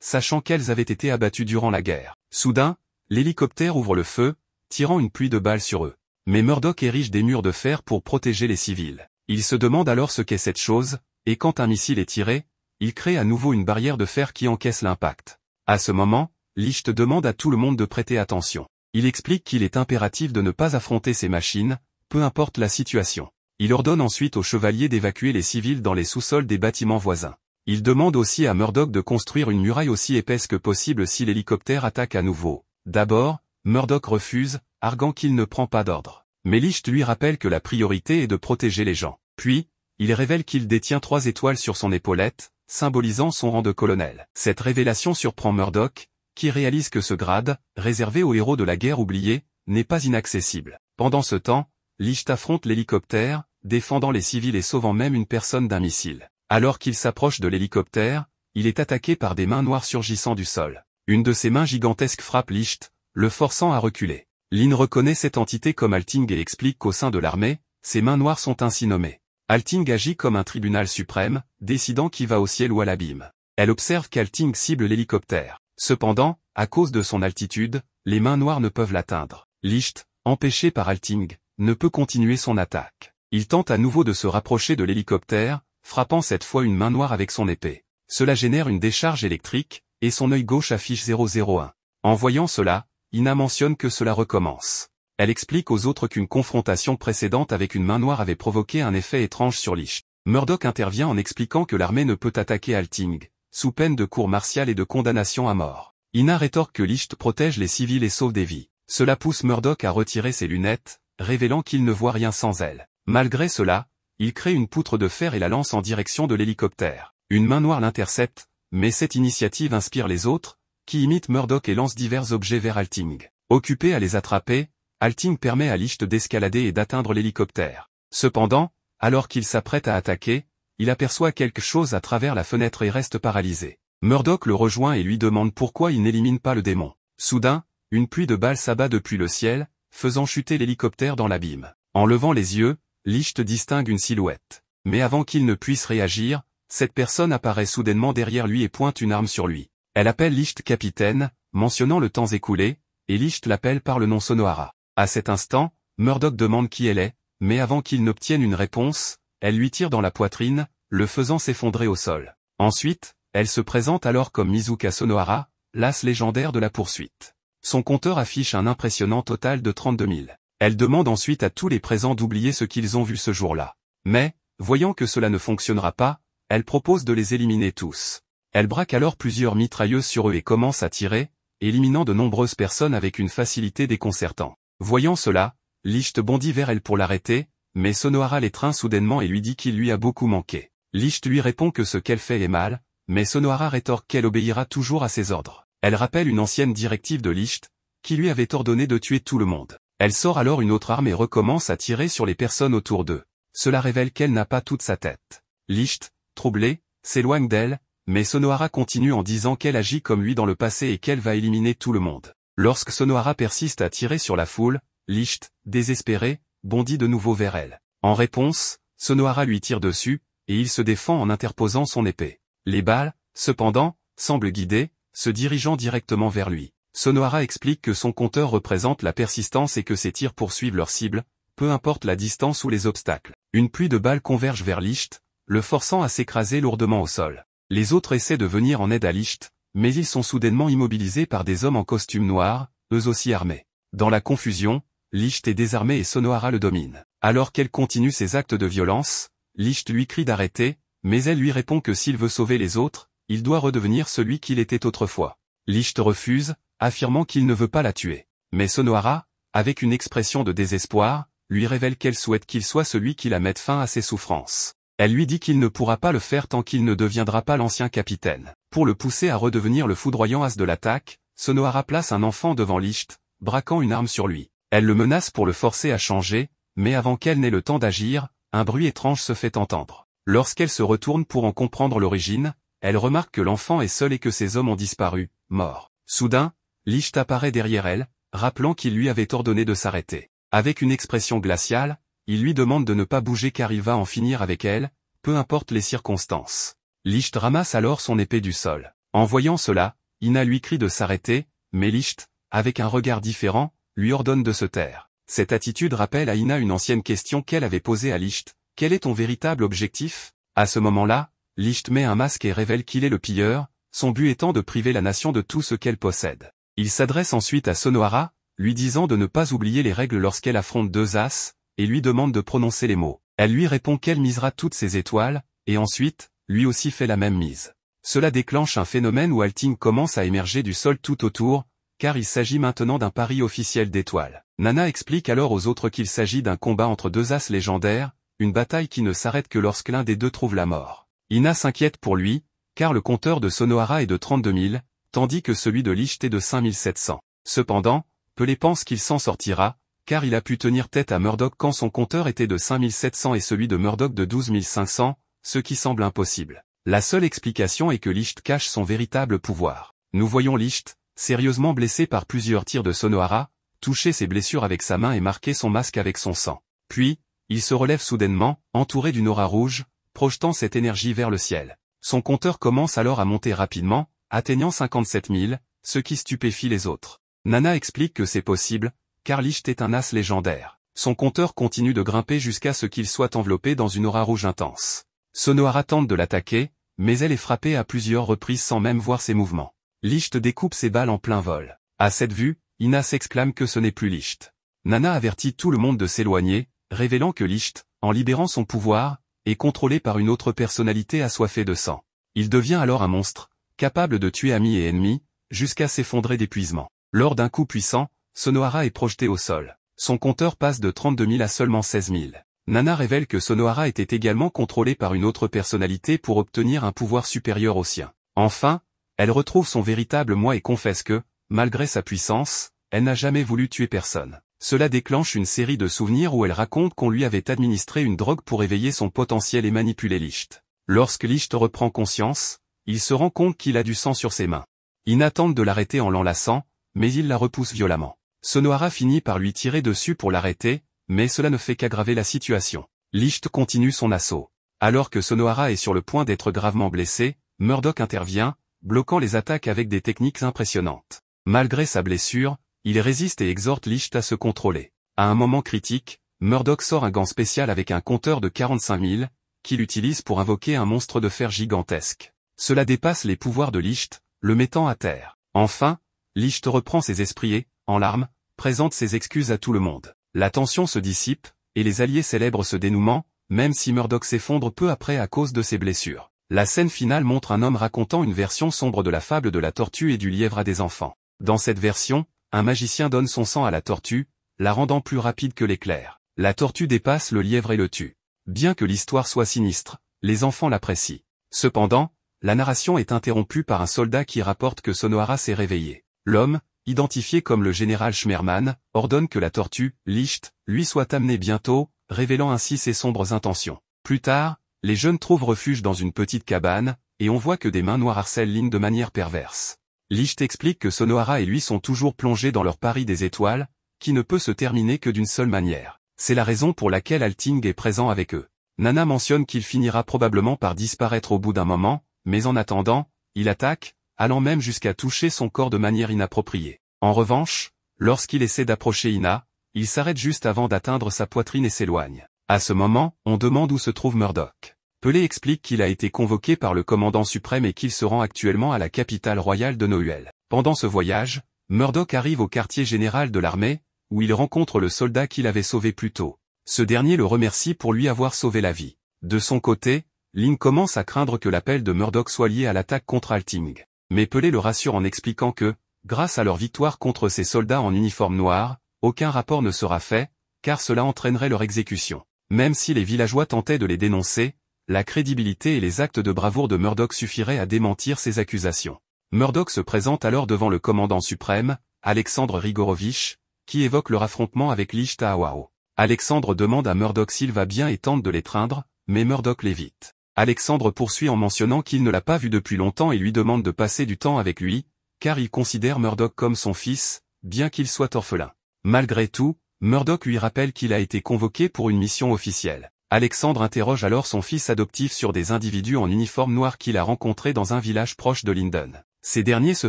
sachant qu'elles avaient été abattues durant la guerre. Soudain, l'hélicoptère ouvre le feu, tirant une pluie de balles sur eux. Mais Murdoch érige des murs de fer pour protéger les civils. Il se demande alors ce qu'est cette chose, et quand un missile est tiré, il crée à nouveau une barrière de fer qui encaisse l'impact. À ce moment, Licht demande à tout le monde de prêter attention. Il explique qu'il est impératif de ne pas affronter ces machines, peu importe la situation. Il ordonne ensuite aux chevaliers d'évacuer les civils dans les sous-sols des bâtiments voisins. Il demande aussi à Murdoch de construire une muraille aussi épaisse que possible si l'hélicoptère attaque à nouveau. D'abord, Murdoch refuse, arguant qu'il ne prend pas d'ordre. Mais Licht lui rappelle que la priorité est de protéger les gens. Puis, il révèle qu'il détient 3 étoiles sur son épaulette, symbolisant son rang de colonel. Cette révélation surprend Murdoch, qui réalise que ce grade, réservé aux héros de la guerre oubliée, n'est pas inaccessible. Pendant ce temps, Licht affronte l'hélicoptère, défendant les civils et sauvant même une personne d'un missile. Alors qu'il s'approche de l'hélicoptère, il est attaqué par des mains noires surgissant du sol. Une de ces mains gigantesques frappe Licht, le forçant à reculer. Lynn reconnaît cette entité comme Alting et explique qu'au sein de l'armée, ces mains noires sont ainsi nommées. Alting agit comme un tribunal suprême, décidant qui va au ciel ou à l'abîme. Elle observe qu'Alting cible l'hélicoptère. Cependant, à cause de son altitude, les mains noires ne peuvent l'atteindre. Licht, empêché par Alting, ne peut continuer son attaque. Il tente à nouveau de se rapprocher de l'hélicoptère, frappant cette fois une main noire avec son épée. Cela génère une décharge électrique, et son œil gauche affiche 001. En voyant cela, Ina mentionne que cela recommence. Elle explique aux autres qu'une confrontation précédente avec une main noire avait provoqué un effet étrange sur Licht. Murdoch intervient en expliquant que l'armée ne peut attaquer Alting, sous peine de cour martiale et de condamnation à mort. Ina rétorque que Licht protège les civils et sauve des vies. Cela pousse Murdoch à retirer ses lunettes, révélant qu'il ne voit rien sans elles. Malgré cela, il crée une poutre de fer et la lance en direction de l'hélicoptère. Une main noire l'intercepte, mais cette initiative inspire les autres, qui imitent Murdoch et lancent divers objets vers Alting. Occupé à les attraper, Alting permet à Licht d'escalader et d'atteindre l'hélicoptère. Cependant, alors qu'il s'apprête à attaquer, il aperçoit quelque chose à travers la fenêtre et reste paralysé. Murdoch le rejoint et lui demande pourquoi il n'élimine pas le démon. Soudain, une pluie de balles s'abat depuis le ciel, faisant chuter l'hélicoptère dans l'abîme. En levant les yeux, Licht distingue une silhouette. Mais avant qu'il ne puisse réagir, cette personne apparaît soudainement derrière lui et pointe une arme sur lui. Elle appelle Licht capitaine, mentionnant le temps écoulé, et Licht l'appelle par le nom Sonohara. À cet instant, Murdoch demande qui elle est, mais avant qu'il n'obtienne une réponse, elle lui tire dans la poitrine, le faisant s'effondrer au sol. Ensuite, elle se présente alors comme Mizuka Sonohara, l'as légendaire de la poursuite. Son compteur affiche un impressionnant total de 32 000. Elle demande ensuite à tous les présents d'oublier ce qu'ils ont vu ce jour-là. Mais, voyant que cela ne fonctionnera pas, elle propose de les éliminer tous. Elle braque alors plusieurs mitrailleuses sur eux et commence à tirer, éliminant de nombreuses personnes avec une facilité déconcertante. Voyant cela, Licht bondit vers elle pour l'arrêter, mais Sonohara l'étreint soudainement et lui dit qu'il lui a beaucoup manqué. Licht lui répond que ce qu'elle fait est mal, mais Sonohara rétorque qu'elle obéira toujours à ses ordres. Elle rappelle une ancienne directive de Licht, qui lui avait ordonné de tuer tout le monde. Elle sort alors une autre arme et recommence à tirer sur les personnes autour d'eux. Cela révèle qu'elle n'a pas toute sa tête. Licht, troublé, s'éloigne d'elle, mais Sonohara continue en disant qu'elle agit comme lui dans le passé et qu'elle va éliminer tout le monde. Lorsque Sonohara persiste à tirer sur la foule, Licht, désespéré, bondit de nouveau vers elle. En réponse, Sonohara lui tire dessus, et il se défend en interposant son épée. Les balles, cependant, semblent guidées, se dirigeant directement vers lui. Sonohara explique que son compteur représente la persistance et que ses tirs poursuivent leur cible, peu importe la distance ou les obstacles. Une pluie de balles converge vers Licht, le forçant à s'écraser lourdement au sol. Les autres essaient de venir en aide à Licht, mais ils sont soudainement immobilisés par des hommes en costume noir, eux aussi armés. Dans la confusion, Licht est désarmé et Sonohara le domine. Alors qu'elle continue ses actes de violence, Licht lui crie d'arrêter, mais elle lui répond que s'il veut sauver les autres, il doit redevenir celui qu'il était autrefois. Licht refuse, affirmant qu'il ne veut pas la tuer. Mais Sonohara, avec une expression de désespoir, lui révèle qu'elle souhaite qu'il soit celui qui la mette fin à ses souffrances. Elle lui dit qu'il ne pourra pas le faire tant qu'il ne deviendra pas l'ancien capitaine. Pour le pousser à redevenir le foudroyant as de l'attaque, Sonohara place un enfant devant Licht, braquant une arme sur lui. Elle le menace pour le forcer à changer, mais avant qu'elle n'ait le temps d'agir, un bruit étrange se fait entendre. Lorsqu'elle se retourne pour en comprendre l'origine, elle remarque que l'enfant est seul et que ses hommes ont disparu, morts. Soudain, Licht apparaît derrière elle, rappelant qu'il lui avait ordonné de s'arrêter. Avec une expression glaciale, il lui demande de ne pas bouger car il va en finir avec elle, peu importe les circonstances. Licht ramasse alors son épée du sol. En voyant cela, Ina lui crie de s'arrêter, mais Licht, avec un regard différent, lui ordonne de se taire. Cette attitude rappelle à Ina une ancienne question qu'elle avait posée à Licht. Quel est ton véritable objectif? À ce moment-là, Licht met un masque et révèle qu'il est le pilleur, son but étant de priver la nation de tout ce qu'elle possède. Il s'adresse ensuite à Sonohara, lui disant de ne pas oublier les règles lorsqu'elle affronte deux as, et lui demande de prononcer les mots. Elle lui répond qu'elle misera toutes ses étoiles, et ensuite, lui aussi fait la même mise. Cela déclenche un phénomène où Alting commence à émerger du sol tout autour, car il s'agit maintenant d'un pari officiel d'étoiles. Nana explique alors aux autres qu'il s'agit d'un combat entre deux as légendaires, une bataille qui ne s'arrête que lorsque l'un des deux trouve la mort. Ina s'inquiète pour lui, car le compteur de Sonohara est de 32 000, tandis que celui de Licht est de 5 700. Cependant, Pelé pense qu'il s'en sortira, car il a pu tenir tête à Murdoch quand son compteur était de 5 700 et celui de Murdoch de 12 500, ce qui semble impossible. La seule explication est que Licht cache son véritable pouvoir. Nous voyons Licht, sérieusement blessé par plusieurs tirs de Sonohara, toucher ses blessures avec sa main et marquer son masque avec son sang. Puis, il se relève soudainement, entouré d'une aura rouge, projetant cette énergie vers le ciel. Son compteur commence alors à monter rapidement, atteignant 57 000, ce qui stupéfie les autres. Nana explique que c'est possible, car Licht est un as légendaire. Son compteur continue de grimper jusqu'à ce qu'il soit enveloppé dans une aura rouge intense. Sonohara tente de l'attaquer, mais elle est frappée à plusieurs reprises sans même voir ses mouvements. Licht découpe ses balles en plein vol. À cette vue, Ina s'exclame que ce n'est plus Licht. Nana avertit tout le monde de s'éloigner, révélant que Licht, en libérant son pouvoir, est contrôlé par une autre personnalité assoiffée de sang. Il devient alors un monstre, capable de tuer amis et ennemis, jusqu'à s'effondrer d'épuisement. Lors d'un coup puissant, Sonohara est projeté au sol. Son compteur passe de 32 000 à seulement 16 000. Nana révèle que Sonohara était également contrôlé par une autre personnalité pour obtenir un pouvoir supérieur au sien. Enfin, elle retrouve son véritable moi et confesse que, malgré sa puissance, elle n'a jamais voulu tuer personne. Cela déclenche une série de souvenirs où elle raconte qu'on lui avait administré une drogue pour éveiller son potentiel et manipuler Licht. Lorsque Licht reprend conscience, il se rend compte qu'il a du sang sur ses mains. Ina tente de l'arrêter en l'enlaçant, mais il la repousse violemment. Sonohara finit par lui tirer dessus pour l'arrêter, mais cela ne fait qu'aggraver la situation. Licht continue son assaut. Alors que Sonohara est sur le point d'être gravement blessé, Murdoch intervient, bloquant les attaques avec des techniques impressionnantes. Malgré sa blessure, il résiste et exhorte Licht à se contrôler. À un moment critique, Murdoch sort un gant spécial avec un compteur de 45 000, qu'il utilise pour invoquer un monstre de fer gigantesque. Cela dépasse les pouvoirs de Licht, le mettant à terre. Enfin, Licht reprend ses esprits et, en larmes, présente ses excuses à tout le monde. La tension se dissipe, et les alliés célèbrent ce dénouement, même si Murdoch s'effondre peu après à cause de ses blessures. La scène finale montre un homme racontant une version sombre de la fable de la tortue et du lièvre à des enfants. Dans cette version, un magicien donne son sang à la tortue, la rendant plus rapide que l'éclair. La tortue dépasse le lièvre et le tue. Bien que l'histoire soit sinistre, les enfants l'apprécient. Cependant, la narration est interrompue par un soldat qui rapporte que Sonohara s'est réveillé. L'homme, identifié comme le général Schmerman, ordonne que la tortue, Licht, lui soit amenée bientôt, révélant ainsi ses sombres intentions. Plus tard, les jeunes trouvent refuge dans une petite cabane, et on voit que des mains noires harcèlent Lin de manière perverse. Licht explique que Sonohara et lui sont toujours plongés dans leur pari des étoiles, qui ne peut se terminer que d'une seule manière. C'est la raison pour laquelle Alting est présent avec eux. Nana mentionne qu'il finira probablement par disparaître au bout d'un moment, mais en attendant, il attaque, allant même jusqu'à toucher son corps de manière inappropriée. En revanche, lorsqu'il essaie d'approcher Ina, il s'arrête juste avant d'atteindre sa poitrine et s'éloigne. À ce moment, on demande où se trouve Murdoch. Pelé explique qu'il a été convoqué par le commandant suprême et qu'il se rend actuellement à la capitale royale de Nohuel. Pendant ce voyage, Murdoch arrive au quartier général de l'armée, où il rencontre le soldat qu'il avait sauvé plus tôt. Ce dernier le remercie pour lui avoir sauvé la vie. De son côté, Lin commence à craindre que l'appel de Murdoch soit lié à l'attaque contre Alting. Mais Pelé le rassure en expliquant que, grâce à leur victoire contre ces soldats en uniforme noir, aucun rapport ne sera fait, car cela entraînerait leur exécution. Même si les villageois tentaient de les dénoncer, la crédibilité et les actes de bravoure de Murdoch suffiraient à démentir ces accusations. Murdoch se présente alors devant le commandant suprême, Alexandre Rigorovitch, qui évoque leur affrontement avec Licht à Awao. Alexandre demande à Murdoch s'il va bien et tente de l'étreindre, mais Murdoch l'évite. Alexandre poursuit en mentionnant qu'il ne l'a pas vu depuis longtemps et lui demande de passer du temps avec lui, car il considère Murdoch comme son fils, bien qu'il soit orphelin. Malgré tout, Murdoch lui rappelle qu'il a été convoqué pour une mission officielle. Alexandre interroge alors son fils adoptif sur des individus en uniforme noir qu'il a rencontrés dans un village proche de Linden. Ces derniers se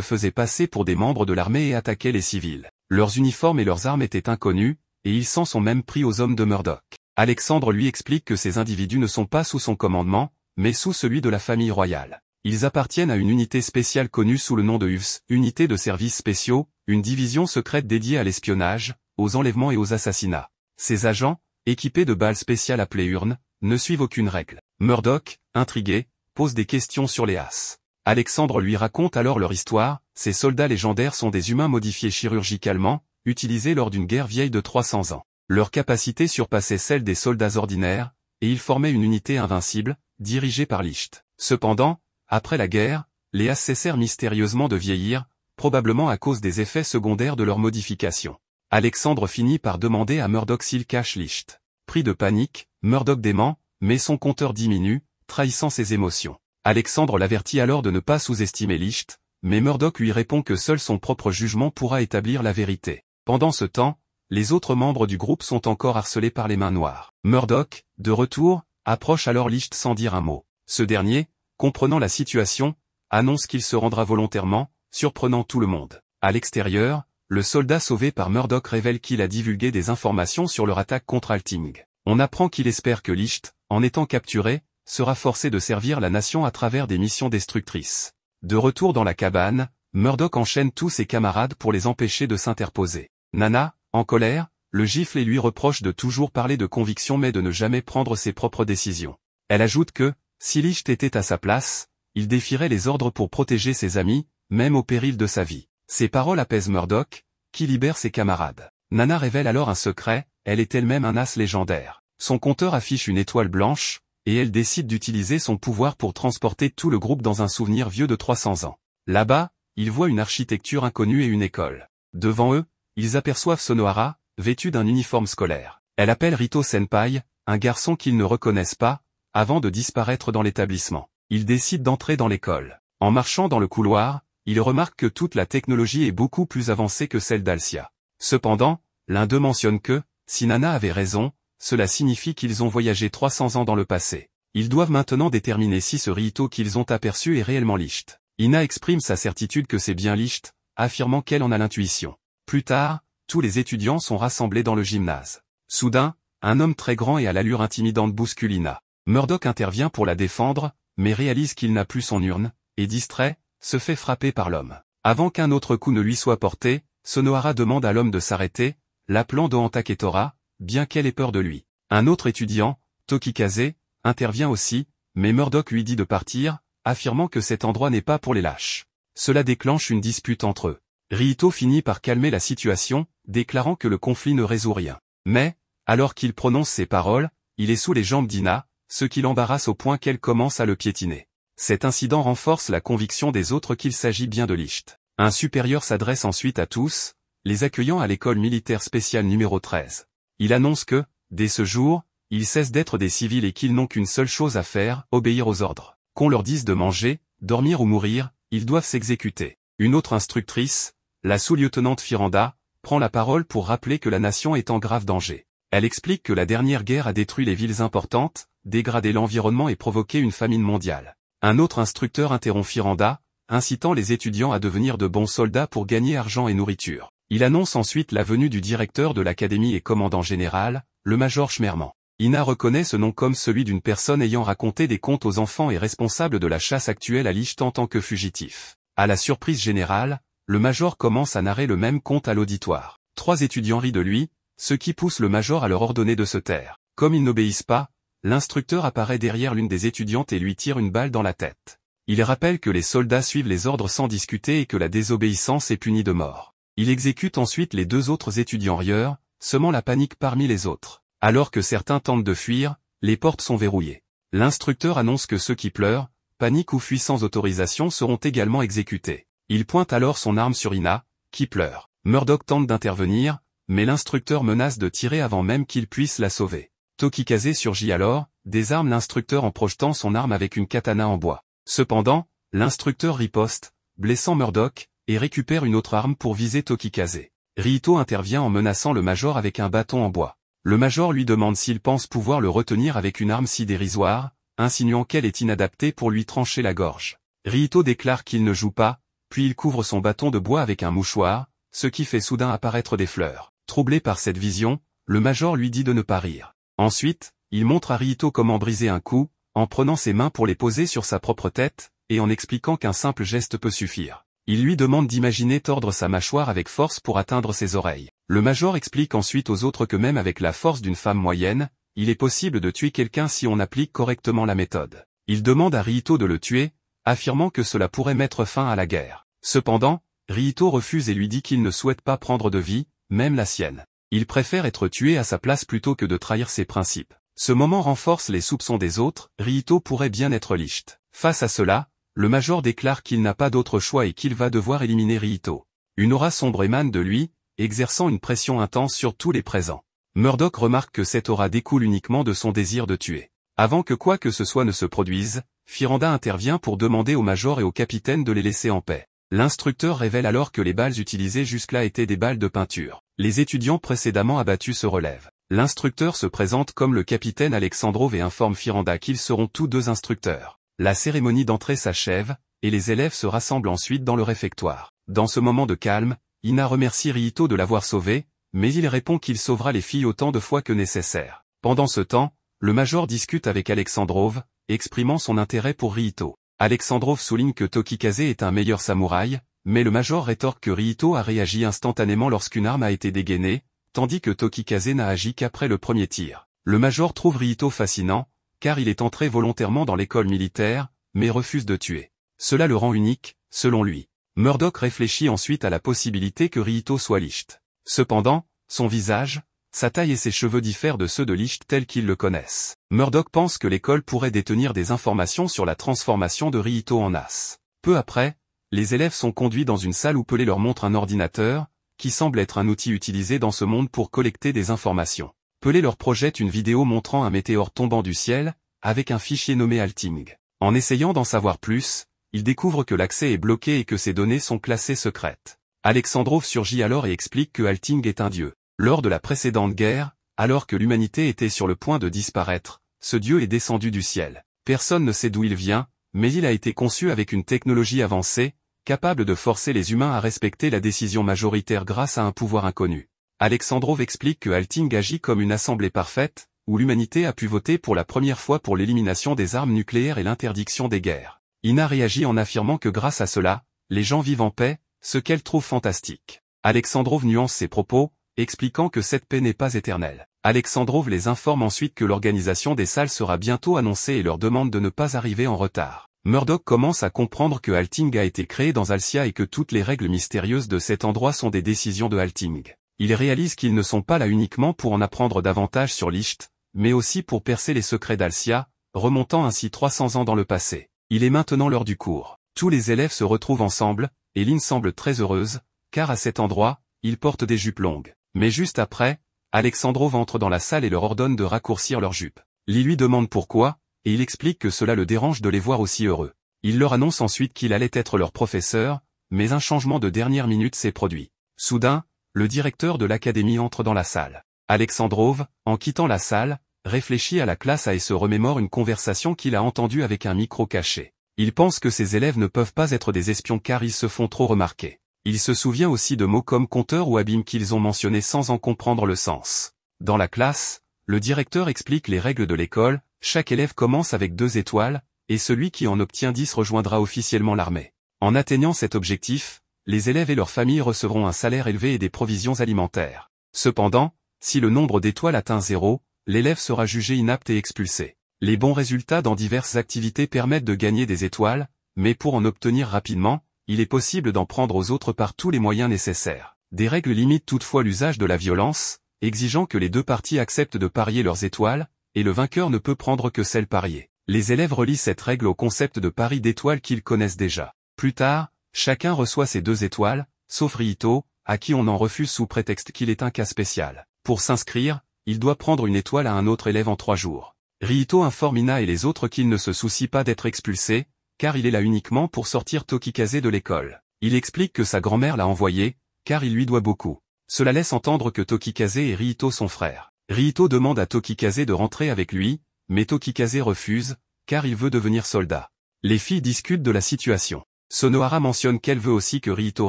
faisaient passer pour des membres de l'armée et attaquaient les civils. Leurs uniformes et leurs armes étaient inconnus, et ils s'en sont même pris aux hommes de Murdoch. Alexandre lui explique que ces individus ne sont pas sous son commandement, mais sous celui de la famille royale. Ils appartiennent à une unité spéciale connue sous le nom de UFS, unité de services spéciaux, une division secrète dédiée à l'espionnage, aux enlèvements et aux assassinats. Ces agents, équipés de balles spéciales appelées urnes, ne suivent aucune règle. Murdoch, intrigué, pose des questions sur les As. Alexandre lui raconte alors leur histoire. Ces soldats légendaires sont des humains modifiés chirurgicalement, utilisés lors d'une guerre vieille de 300 ans. Leur capacité surpassait celle des soldats ordinaires, et ils formaient une unité invincible, dirigée par Licht. Cependant, après la guerre, les As cessèrent mystérieusement de vieillir, probablement à cause des effets secondaires de leur modification. Alexandre finit par demander à Murdoch s'il cache Licht. Pris de panique, Murdoch dément, mais son compteur diminue, trahissant ses émotions. Alexandre l'avertit alors de ne pas sous-estimer Licht, mais Murdoch lui répond que seul son propre jugement pourra établir la vérité. Pendant ce temps, les autres membres du groupe sont encore harcelés par les mains noires. Murdoch, de retour, approche alors Licht sans dire un mot. Ce dernier, comprenant la situation, annonce qu'il se rendra volontairement, surprenant tout le monde. À l'extérieur, le soldat sauvé par Murdoch révèle qu'il a divulgué des informations sur leur attaque contre Alting. On apprend qu'il espère que Licht, en étant capturé, sera forcé de servir la nation à travers des missions destructrices. De retour dans la cabane, Murdoch enchaîne tous ses camarades pour les empêcher de s'interposer. Nana, en colère, le gifle et lui reproche de toujours parler de conviction mais de ne jamais prendre ses propres décisions. Elle ajoute que, si Licht était à sa place, il défierait les ordres pour protéger ses amis, même au péril de sa vie. Ces paroles apaisent Murdoch, qui libère ses camarades. Nana révèle alors un secret, elle est elle-même un as légendaire. Son compteur affiche une étoile blanche, et elle décide d'utiliser son pouvoir pour transporter tout le groupe dans un souvenir vieux de 300 ans. Là-bas, ils voient une architecture inconnue et une école. Devant eux, ils aperçoivent Sonohara, vêtu d'un uniforme scolaire. Elle appelle Rito Senpai, un garçon qu'ils ne reconnaissent pas, avant de disparaître dans l'établissement. Ils décident d'entrer dans l'école. En marchant dans le couloir, ils remarquent que toute la technologie est beaucoup plus avancée que celle d'Alcia. Cependant, l'un d'eux mentionne que, si Nana avait raison, cela signifie qu'ils ont voyagé 300 ans dans le passé. Ils doivent maintenant déterminer si ce Rito qu'ils ont aperçu est réellement Licht. Ina exprime sa certitude que c'est bien Licht, affirmant qu'elle en a l'intuition. Plus tard, tous les étudiants sont rassemblés dans le gymnase. Soudain, un homme très grand et à l'allure intimidante bouscule Ina. Murdoch intervient pour la défendre, mais réalise qu'il n'a plus son urne, et distrait, se fait frapper par l'homme. Avant qu'un autre coup ne lui soit porté, Sonohara demande à l'homme de s'arrêter, l'appelant Dohanta Ketora, bien qu'elle ait peur de lui. Un autre étudiant, Tokikaze, intervient aussi, mais Murdoch lui dit de partir, affirmant que cet endroit n'est pas pour les lâches. Cela déclenche une dispute entre eux. Rihito finit par calmer la situation, déclarant que le conflit ne résout rien. Mais, alors qu'il prononce ces paroles, il est sous les jambes d'Ina, ce qui l'embarrasse au point qu'elle commence à le piétiner. Cet incident renforce la conviction des autres qu'il s'agit bien de Licht. Un supérieur s'adresse ensuite à tous, les accueillant à l'école militaire spéciale numéro 13. Il annonce que, dès ce jour, ils cessent d'être des civils et qu'ils n'ont qu'une seule chose à faire, obéir aux ordres. Qu'on leur dise de manger, dormir ou mourir, ils doivent s'exécuter. Une autre instructrice, la sous-lieutenante Firanda, prend la parole pour rappeler que la nation est en grave danger. Elle explique que la dernière guerre a détruit les villes importantes, dégradé l'environnement et provoqué une famine mondiale. Un autre instructeur interrompt Firanda, incitant les étudiants à devenir de bons soldats pour gagner argent et nourriture. Il annonce ensuite la venue du directeur de l'académie et commandant général, le major Schmerman. Ina reconnaît ce nom comme celui d'une personne ayant raconté des contes aux enfants et responsable de la chasse actuelle à Licht en tant que fugitif. À la surprise générale, le major commence à narrer le même conte à l'auditoire. 3 étudiants rient de lui, ce qui pousse le major à leur ordonner de se taire. Comme ils n'obéissent pas, l'instructeur apparaît derrière l'une des étudiantes et lui tire une balle dans la tête. Il rappelle que les soldats suivent les ordres sans discuter et que la désobéissance est punie de mort. Il exécute ensuite les 2 autres étudiants rieurs, semant la panique parmi les autres. Alors que certains tentent de fuir, les portes sont verrouillées. L'instructeur annonce que ceux qui pleurent, paniquent ou fuient sans autorisation seront également exécutés. Il pointe alors son arme sur Ina, qui pleure. Murdoch tente d'intervenir, mais l'instructeur menace de tirer avant même qu'il puisse la sauver. Tokikaze surgit alors, désarme l'instructeur en projetant son arme avec une katana en bois. Cependant, l'instructeur riposte, blessant Murdoch, et récupère une autre arme pour viser Tokikaze. Rihito intervient en menaçant le major avec un bâton en bois. Le major lui demande s'il pense pouvoir le retenir avec une arme si dérisoire, insinuant qu'elle est inadaptée pour lui trancher la gorge. Rihito déclare qu'il ne joue pas, puis il couvre son bâton de bois avec un mouchoir, ce qui fait soudain apparaître des fleurs. Troublé par cette vision, le major lui dit de ne pas rire. Ensuite, il montre à Rihito comment briser un coup, en prenant ses mains pour les poser sur sa propre tête, et en expliquant qu'un simple geste peut suffire. Il lui demande d'imaginer tordre sa mâchoire avec force pour atteindre ses oreilles. Le major explique ensuite aux autres que même avec la force d'une femme moyenne, il est possible de tuer quelqu'un si on applique correctement la méthode. Il demande à Rihito de le tuer, affirmant que cela pourrait mettre fin à la guerre. Cependant, Rihito refuse et lui dit qu'il ne souhaite pas prendre de vie, même la sienne. Il préfère être tué à sa place plutôt que de trahir ses principes. Ce moment renforce les soupçons des autres, Rihito pourrait bien être Licht. Face à cela, le major déclare qu'il n'a pas d'autre choix et qu'il va devoir éliminer Rihito. Une aura sombre émane de lui, exerçant une pression intense sur tous les présents. Murdoch remarque que cette aura découle uniquement de son désir de tuer. Avant que quoi que ce soit ne se produise, Firanda intervient pour demander au major et au capitaine de les laisser en paix. L'instructeur révèle alors que les balles utilisées jusque-là étaient des balles de peinture. Les étudiants précédemment abattus se relèvent. L'instructeur se présente comme le capitaine Alexandrov et informe Firanda qu'ils seront tous 2 instructeurs. La cérémonie d'entrée s'achève, et les élèves se rassemblent ensuite dans le réfectoire. Dans ce moment de calme, Ina remercie Rihito de l'avoir sauvé, mais il répond qu'il sauvera les filles autant de fois que nécessaire. Pendant ce temps, le major discute avec Alexandrov, exprimant son intérêt pour Rihito. Alexandrov souligne que Tokikaze est un meilleur samouraï, mais le major rétorque que Rihito a réagi instantanément lorsqu'une arme a été dégainée, tandis que Tokikaze n'a agi qu'après le premier tir. Le major trouve Rihito fascinant, car il est entré volontairement dans l'école militaire, mais refuse de tuer. Cela le rend unique, selon lui. Murdoch réfléchit ensuite à la possibilité que Rihito soit Licht. Cependant, son visage, sa taille et ses cheveux diffèrent de ceux de Licht tels qu'ils le connaissent. Murdoch pense que l'école pourrait détenir des informations sur la transformation de Rihito en as. Peu après, les élèves sont conduits dans une salle où Pelé leur montre un ordinateur, qui semble être un outil utilisé dans ce monde pour collecter des informations. Pelé leur projette une vidéo montrant un météore tombant du ciel, avec un fichier nommé Alting. En essayant d'en savoir plus, ils découvrent que l'accès est bloqué et que ces données sont classées secrètes. Alexandrov surgit alors et explique que Alting est un dieu. Lors de la précédente guerre, alors que l'humanité était sur le point de disparaître, ce dieu est descendu du ciel. Personne ne sait d'où il vient, mais il a été conçu avec une technologie avancée, capable de forcer les humains à respecter la décision majoritaire grâce à un pouvoir inconnu. Alexandrov explique que Alting agit comme une assemblée parfaite, où l'humanité a pu voter pour la première fois pour l'élimination des armes nucléaires et l'interdiction des guerres. Ina réagit en affirmant que grâce à cela, les gens vivent en paix, ce qu'elle trouve fantastique. Alexandrov nuance ses propos, expliquant que cette paix n'est pas éternelle. Alexandrov les informe ensuite que l'organisation des salles sera bientôt annoncée et leur demande de ne pas arriver en retard. Murdoch commence à comprendre que Halting a été créé dans Alcia et que toutes les règles mystérieuses de cet endroit sont des décisions de Halting. Il réalise qu'ils ne sont pas là uniquement pour en apprendre davantage sur Licht, mais aussi pour percer les secrets d'Alcia, remontant ainsi 300 ans dans le passé. Il est maintenant l'heure du cours. Tous les élèves se retrouvent ensemble, et Lynn semble très heureuse, car à cet endroit, ils portent des jupes longues. Mais juste après, Alexandrov entre dans la salle et leur ordonne de raccourcir leurs jupes. Lee lui demande pourquoi, et il explique que cela le dérange de les voir aussi heureux. Il leur annonce ensuite qu'il allait être leur professeur, mais un changement de dernière minute s'est produit. Soudain, le directeur de l'académie entre dans la salle. Alexandrov, en quittant la salle, réfléchit à la classe et se remémore une conversation qu'il a entendue avec un micro caché. Il pense que ses élèves ne peuvent pas être des espions car ils se font trop remarquer. Il se souvient aussi de mots comme compteur ou abîme qu'ils ont mentionnés sans en comprendre le sens. Dans la classe, le directeur explique les règles de l'école, chaque élève commence avec 2 étoiles, et celui qui en obtient 10 rejoindra officiellement l'armée. En atteignant cet objectif, les élèves et leurs familles recevront un salaire élevé et des provisions alimentaires. Cependant, si le nombre d'étoiles atteint 0, l'élève sera jugé inapte et expulsé. Les bons résultats dans diverses activités permettent de gagner des étoiles, mais pour en obtenir rapidement, il est possible d'en prendre aux autres par tous les moyens nécessaires. Des règles limitent toutefois l'usage de la violence, exigeant que les 2 parties acceptent de parier leurs étoiles, et le vainqueur ne peut prendre que celles pariées. Les élèves relient cette règle au concept de pari d'étoiles qu'ils connaissent déjà. Plus tard, chacun reçoit ses 2 étoiles, sauf Ryito, à qui on en refuse sous prétexte qu'il est un cas spécial. Pour s'inscrire, il doit prendre une étoile à un autre élève en 3 jours. Ryito informe Ina et les autres qu'il ne se soucie pas d'être expulsé, car il est là uniquement pour sortir Tokikaze de l'école. Il explique que sa grand-mère l'a envoyé, car il lui doit beaucoup. Cela laisse entendre que Tokikaze et Ryito sont frères. Ryito demande à Tokikaze de rentrer avec lui, mais Tokikaze refuse, car il veut devenir soldat. Les filles discutent de la situation. Sonohara mentionne qu'elle veut aussi que Ryito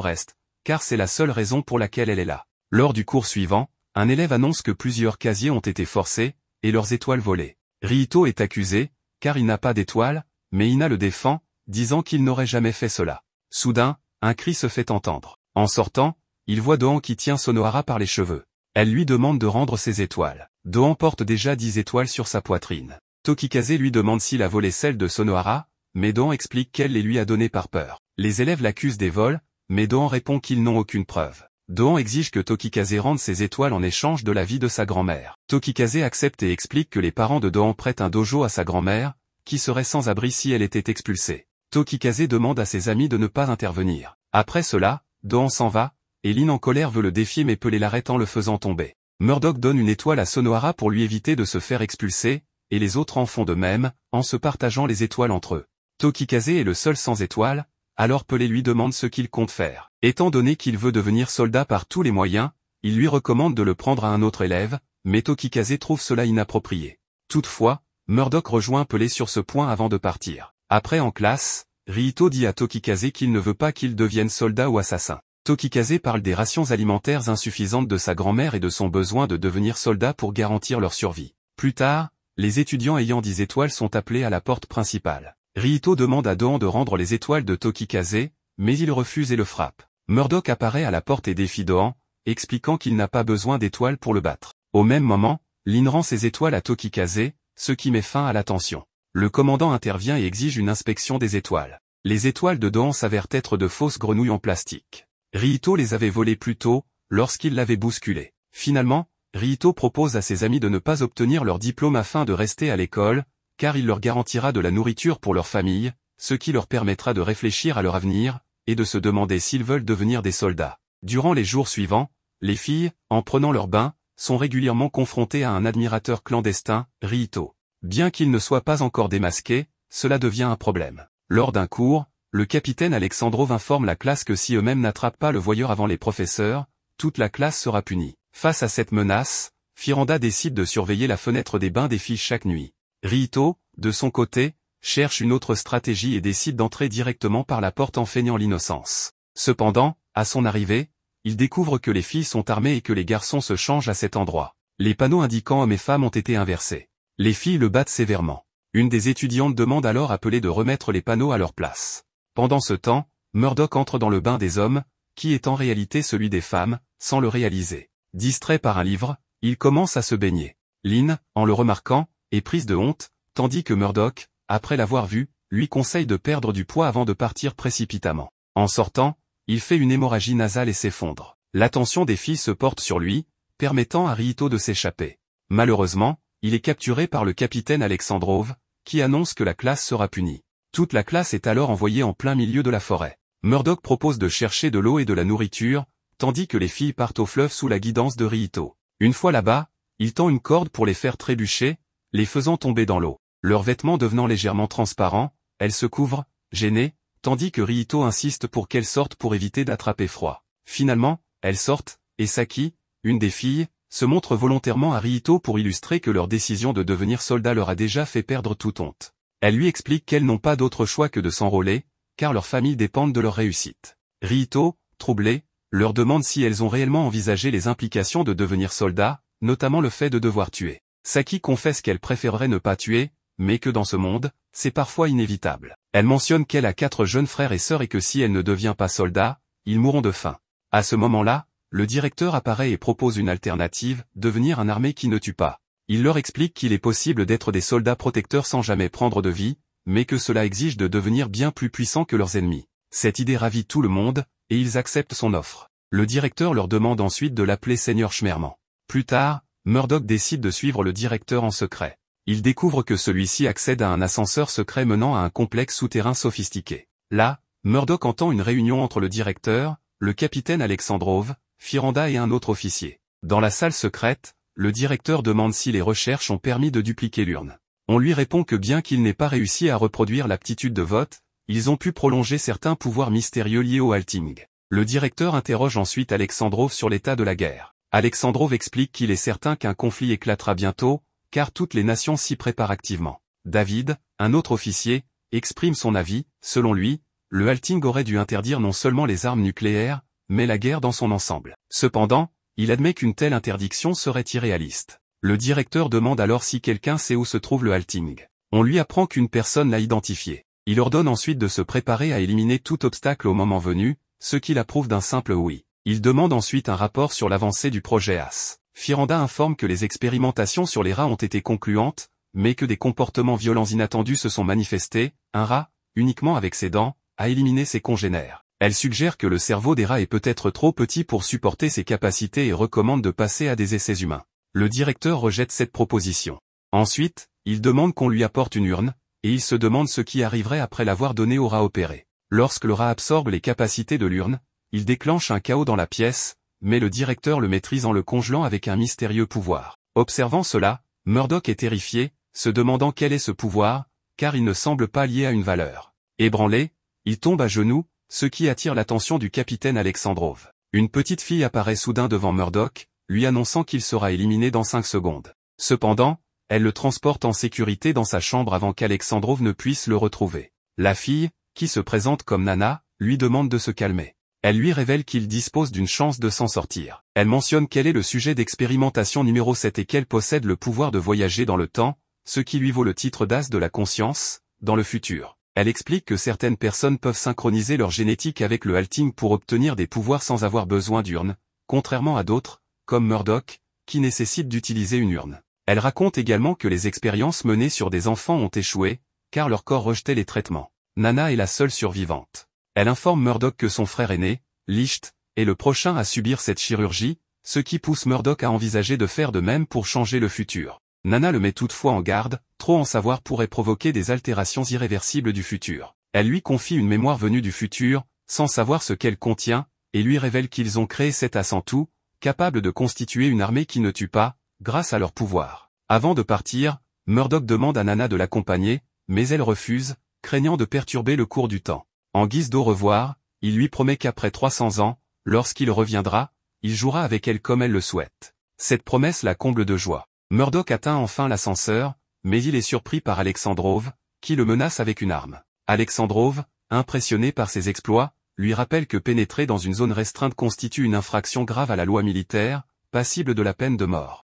reste, car c'est la seule raison pour laquelle elle est là. Lors du cours suivant, un élève annonce que plusieurs casiers ont été forcés, et leurs étoiles volées. Ryito est accusé, car il n'a pas d'étoiles, mais Ina le défend, disant qu'il n'aurait jamais fait cela. Soudain, un cri se fait entendre. En sortant, il voit Doan qui tient Sonohara par les cheveux. Elle lui demande de rendre ses étoiles. Doan porte déjà 10 étoiles sur sa poitrine. Tokikaze lui demande s'il a volé celles de Sonohara, mais Doan explique qu'elle les lui a données par peur. Les élèves l'accusent des vols, mais Doan répond qu'ils n'ont aucune preuve. Doan exige que Tokikaze rende ses étoiles en échange de la vie de sa grand-mère. Tokikaze accepte et explique que les parents de Doan prêtent un dojo à sa grand-mère, qui serait sans abri si elle était expulsée. Tokikaze demande à ses amis de ne pas intervenir. Après cela, Doan s'en va, et Lynn en colère veut le défier mais Pelé l'arrête en le faisant tomber. Murdoch donne une étoile à Sonohara pour lui éviter de se faire expulser, et les autres en font de même, en se partageant les étoiles entre eux. Tokikaze est le seul sans étoile, alors Pelé lui demande ce qu'il compte faire. Étant donné qu'il veut devenir soldat par tous les moyens, il lui recommande de le prendre à un autre élève, mais Tokikaze trouve cela inapproprié. Toutefois, Murdoch rejoint Pelé sur ce point avant de partir. Après en classe, Ryito dit à Tokikaze qu'il ne veut pas qu'il devienne soldat ou assassin. Tokikaze parle des rations alimentaires insuffisantes de sa grand-mère et de son besoin de devenir soldat pour garantir leur survie. Plus tard, les étudiants ayant 10 étoiles sont appelés à la porte principale. Ryito demande à Doan de rendre les étoiles de Tokikaze, mais il refuse et le frappe. Murdoch apparaît à la porte et défie Doan, expliquant qu'il n'a pas besoin d'étoiles pour le battre. Au même moment, Lynn rend ses étoiles à Tokikaze, ce qui met fin à la tension. Le commandant intervient et exige une inspection des étoiles. Les étoiles de Doan s'avèrent être de fausses grenouilles en plastique. Ryito les avait volées plus tôt, lorsqu'il l'avait bousculé. Finalement, Ryito propose à ses amis de ne pas obtenir leur diplôme afin de rester à l'école, car il leur garantira de la nourriture pour leur famille, ce qui leur permettra de réfléchir à leur avenir, et de se demander s'ils veulent devenir des soldats. Durant les jours suivants, les filles, en prenant leur bain, sont régulièrement confrontées à un admirateur clandestin, Ryito. Bien qu'il ne soit pas encore démasqué, cela devient un problème. Lors d'un cours, le capitaine Alexandrov informe la classe que si eux-mêmes n'attrapent pas le voyeur avant les professeurs, toute la classe sera punie. Face à cette menace, Firanda décide de surveiller la fenêtre des bains des filles chaque nuit. Ryito, de son côté, cherche une autre stratégie et décide d'entrer directement par la porte en feignant l'innocence. Cependant, à son arrivée, il découvre que les filles sont armées et que les garçons se changent à cet endroit. Les panneaux indiquant hommes et femmes ont été inversés. Les filles le battent sévèrement. Une des étudiantes demande alors à Pelé de remettre les panneaux à leur place. Pendant ce temps, Murdoch entre dans le bain des hommes, qui est en réalité celui des femmes, sans le réaliser. Distrait par un livre, il commence à se baigner. Lynn, en le remarquant, est prise de honte, tandis que Murdoch, après l'avoir vu, lui conseille de perdre du poids avant de partir précipitamment. En sortant, il fait une hémorragie nasale et s'effondre. L'attention des filles se porte sur lui, permettant à Rihito de s'échapper. Malheureusement, il est capturé par le capitaine Alexandrov, qui annonce que la classe sera punie. Toute la classe est alors envoyée en plein milieu de la forêt. Murdoch propose de chercher de l'eau et de la nourriture, tandis que les filles partent au fleuve sous la guidance de Rihito. Une fois là-bas, il tend une corde pour les faire trébucher, les faisant tomber dans l'eau. Leurs vêtements devenant légèrement transparents, elles se couvrent, gênées, tandis que Rihito insiste pour qu'elles sortent pour éviter d'attraper froid. Finalement, elles sortent, et Saki, une des filles, se montre volontairement à Rihito pour illustrer que leur décision de devenir soldat leur a déjà fait perdre toute honte. Elle lui explique qu'elles n'ont pas d'autre choix que de s'enrôler, car leurs familles dépendent de leur réussite. Rihito, troublée, leur demande si elles ont réellement envisagé les implications de devenir soldat, notamment le fait de devoir tuer. Saki confesse qu'elle préférerait ne pas tuer, mais que dans ce monde, c'est parfois inévitable. Elle mentionne qu'elle a 4 jeunes frères et sœurs et que si elle ne devient pas soldat, ils mourront de faim. À ce moment-là, le directeur apparaît et propose une alternative, devenir un armée qui ne tue pas. Il leur explique qu'il est possible d'être des soldats protecteurs sans jamais prendre de vie, mais que cela exige de devenir bien plus puissants que leurs ennemis. Cette idée ravit tout le monde, et ils acceptent son offre. Le directeur leur demande ensuite de l'appeler Seigneur Schmerman. Plus tard, Murdoch décide de suivre le directeur en secret. Il découvre que celui-ci accède à un ascenseur secret menant à un complexe souterrain sophistiqué. Là, Murdoch entend une réunion entre le directeur, le capitaine Alexandrov, Firanda et un autre officier. Dans la salle secrète, le directeur demande si les recherches ont permis de dupliquer l'urne. On lui répond que bien qu'il n'ait pas réussi à reproduire l'aptitude de vote, ils ont pu prolonger certains pouvoirs mystérieux liés au halting. Le directeur interroge ensuite Alexandrov sur l'état de la guerre. Alexandrov explique qu'il est certain qu'un conflit éclatera bientôt, car toutes les nations s'y préparent activement. David, un autre officier, exprime son avis. Selon lui, le halting aurait dû interdire non seulement les armes nucléaires, mais la guerre dans son ensemble. Cependant, il admet qu'une telle interdiction serait irréaliste. Le directeur demande alors si quelqu'un sait où se trouve le halting. On lui apprend qu'une personne l'a identifié. Il ordonne ensuite de se préparer à éliminer tout obstacle au moment venu, ce qui l'approuve d'un simple oui. Il demande ensuite un rapport sur l'avancée du projet AS. Firanda informe que les expérimentations sur les rats ont été concluantes, mais que des comportements violents inattendus se sont manifestés. Un rat, uniquement avec ses dents, a éliminé ses congénères. Elle suggère que le cerveau des rats est peut-être trop petit pour supporter ses capacités et recommande de passer à des essais humains. Le directeur rejette cette proposition. Ensuite, il demande qu'on lui apporte une urne, et il se demande ce qui arriverait après l'avoir donnée au rat opéré. Lorsque le rat absorbe les capacités de l'urne, il déclenche un chaos dans la pièce, mais le directeur le maîtrise en le congelant avec un mystérieux pouvoir. Observant cela, Murdoch est terrifié, se demandant quel est ce pouvoir, car il ne semble pas lié à une valeur. Ébranlé, il tombe à genoux, ce qui attire l'attention du capitaine Alexandrov. Une petite fille apparaît soudain devant Murdoch, lui annonçant qu'il sera éliminé dans 5 secondes. Cependant, elle le transporte en sécurité dans sa chambre avant qu'Alexandrov ne puisse le retrouver. La fille, qui se présente comme Nana, lui demande de se calmer. Elle lui révèle qu'il dispose d'une chance de s'en sortir. Elle mentionne qu'elle est le sujet d'expérimentation numéro 7 et qu'elle possède le pouvoir de voyager dans le temps, ce qui lui vaut le titre d'as de la conscience, dans le futur. Elle explique que certaines personnes peuvent synchroniser leur génétique avec le halting pour obtenir des pouvoirs sans avoir besoin d'urne, contrairement à d'autres, comme Murdoch, qui nécessitent d'utiliser une urne. Elle raconte également que les expériences menées sur des enfants ont échoué, car leur corps rejetait les traitements. Nana est la seule survivante. Elle informe Murdoch que son frère aîné, Licht, est le prochain à subir cette chirurgie, ce qui pousse Murdoch à envisager de faire de même pour changer le futur. Nana le met toutefois en garde, trop en savoir pourrait provoquer des altérations irréversibles du futur. Elle lui confie une mémoire venue du futur, sans savoir ce qu'elle contient, et lui révèle qu'ils ont créé cet as en tout, capable de constituer une armée qui ne tue pas, grâce à leur pouvoir. Avant de partir, Murdoch demande à Nana de l'accompagner, mais elle refuse, craignant de perturber le cours du temps. En guise d'au revoir, il lui promet qu'après 300 ans, lorsqu'il reviendra, il jouera avec elle comme elle le souhaite. Cette promesse la comble de joie. Murdoch atteint enfin l'ascenseur, mais il est surpris par Alexandrov, qui le menace avec une arme. Alexandrov, impressionné par ses exploits, lui rappelle que pénétrer dans une zone restreinte constitue une infraction grave à la loi militaire, passible de la peine de mort.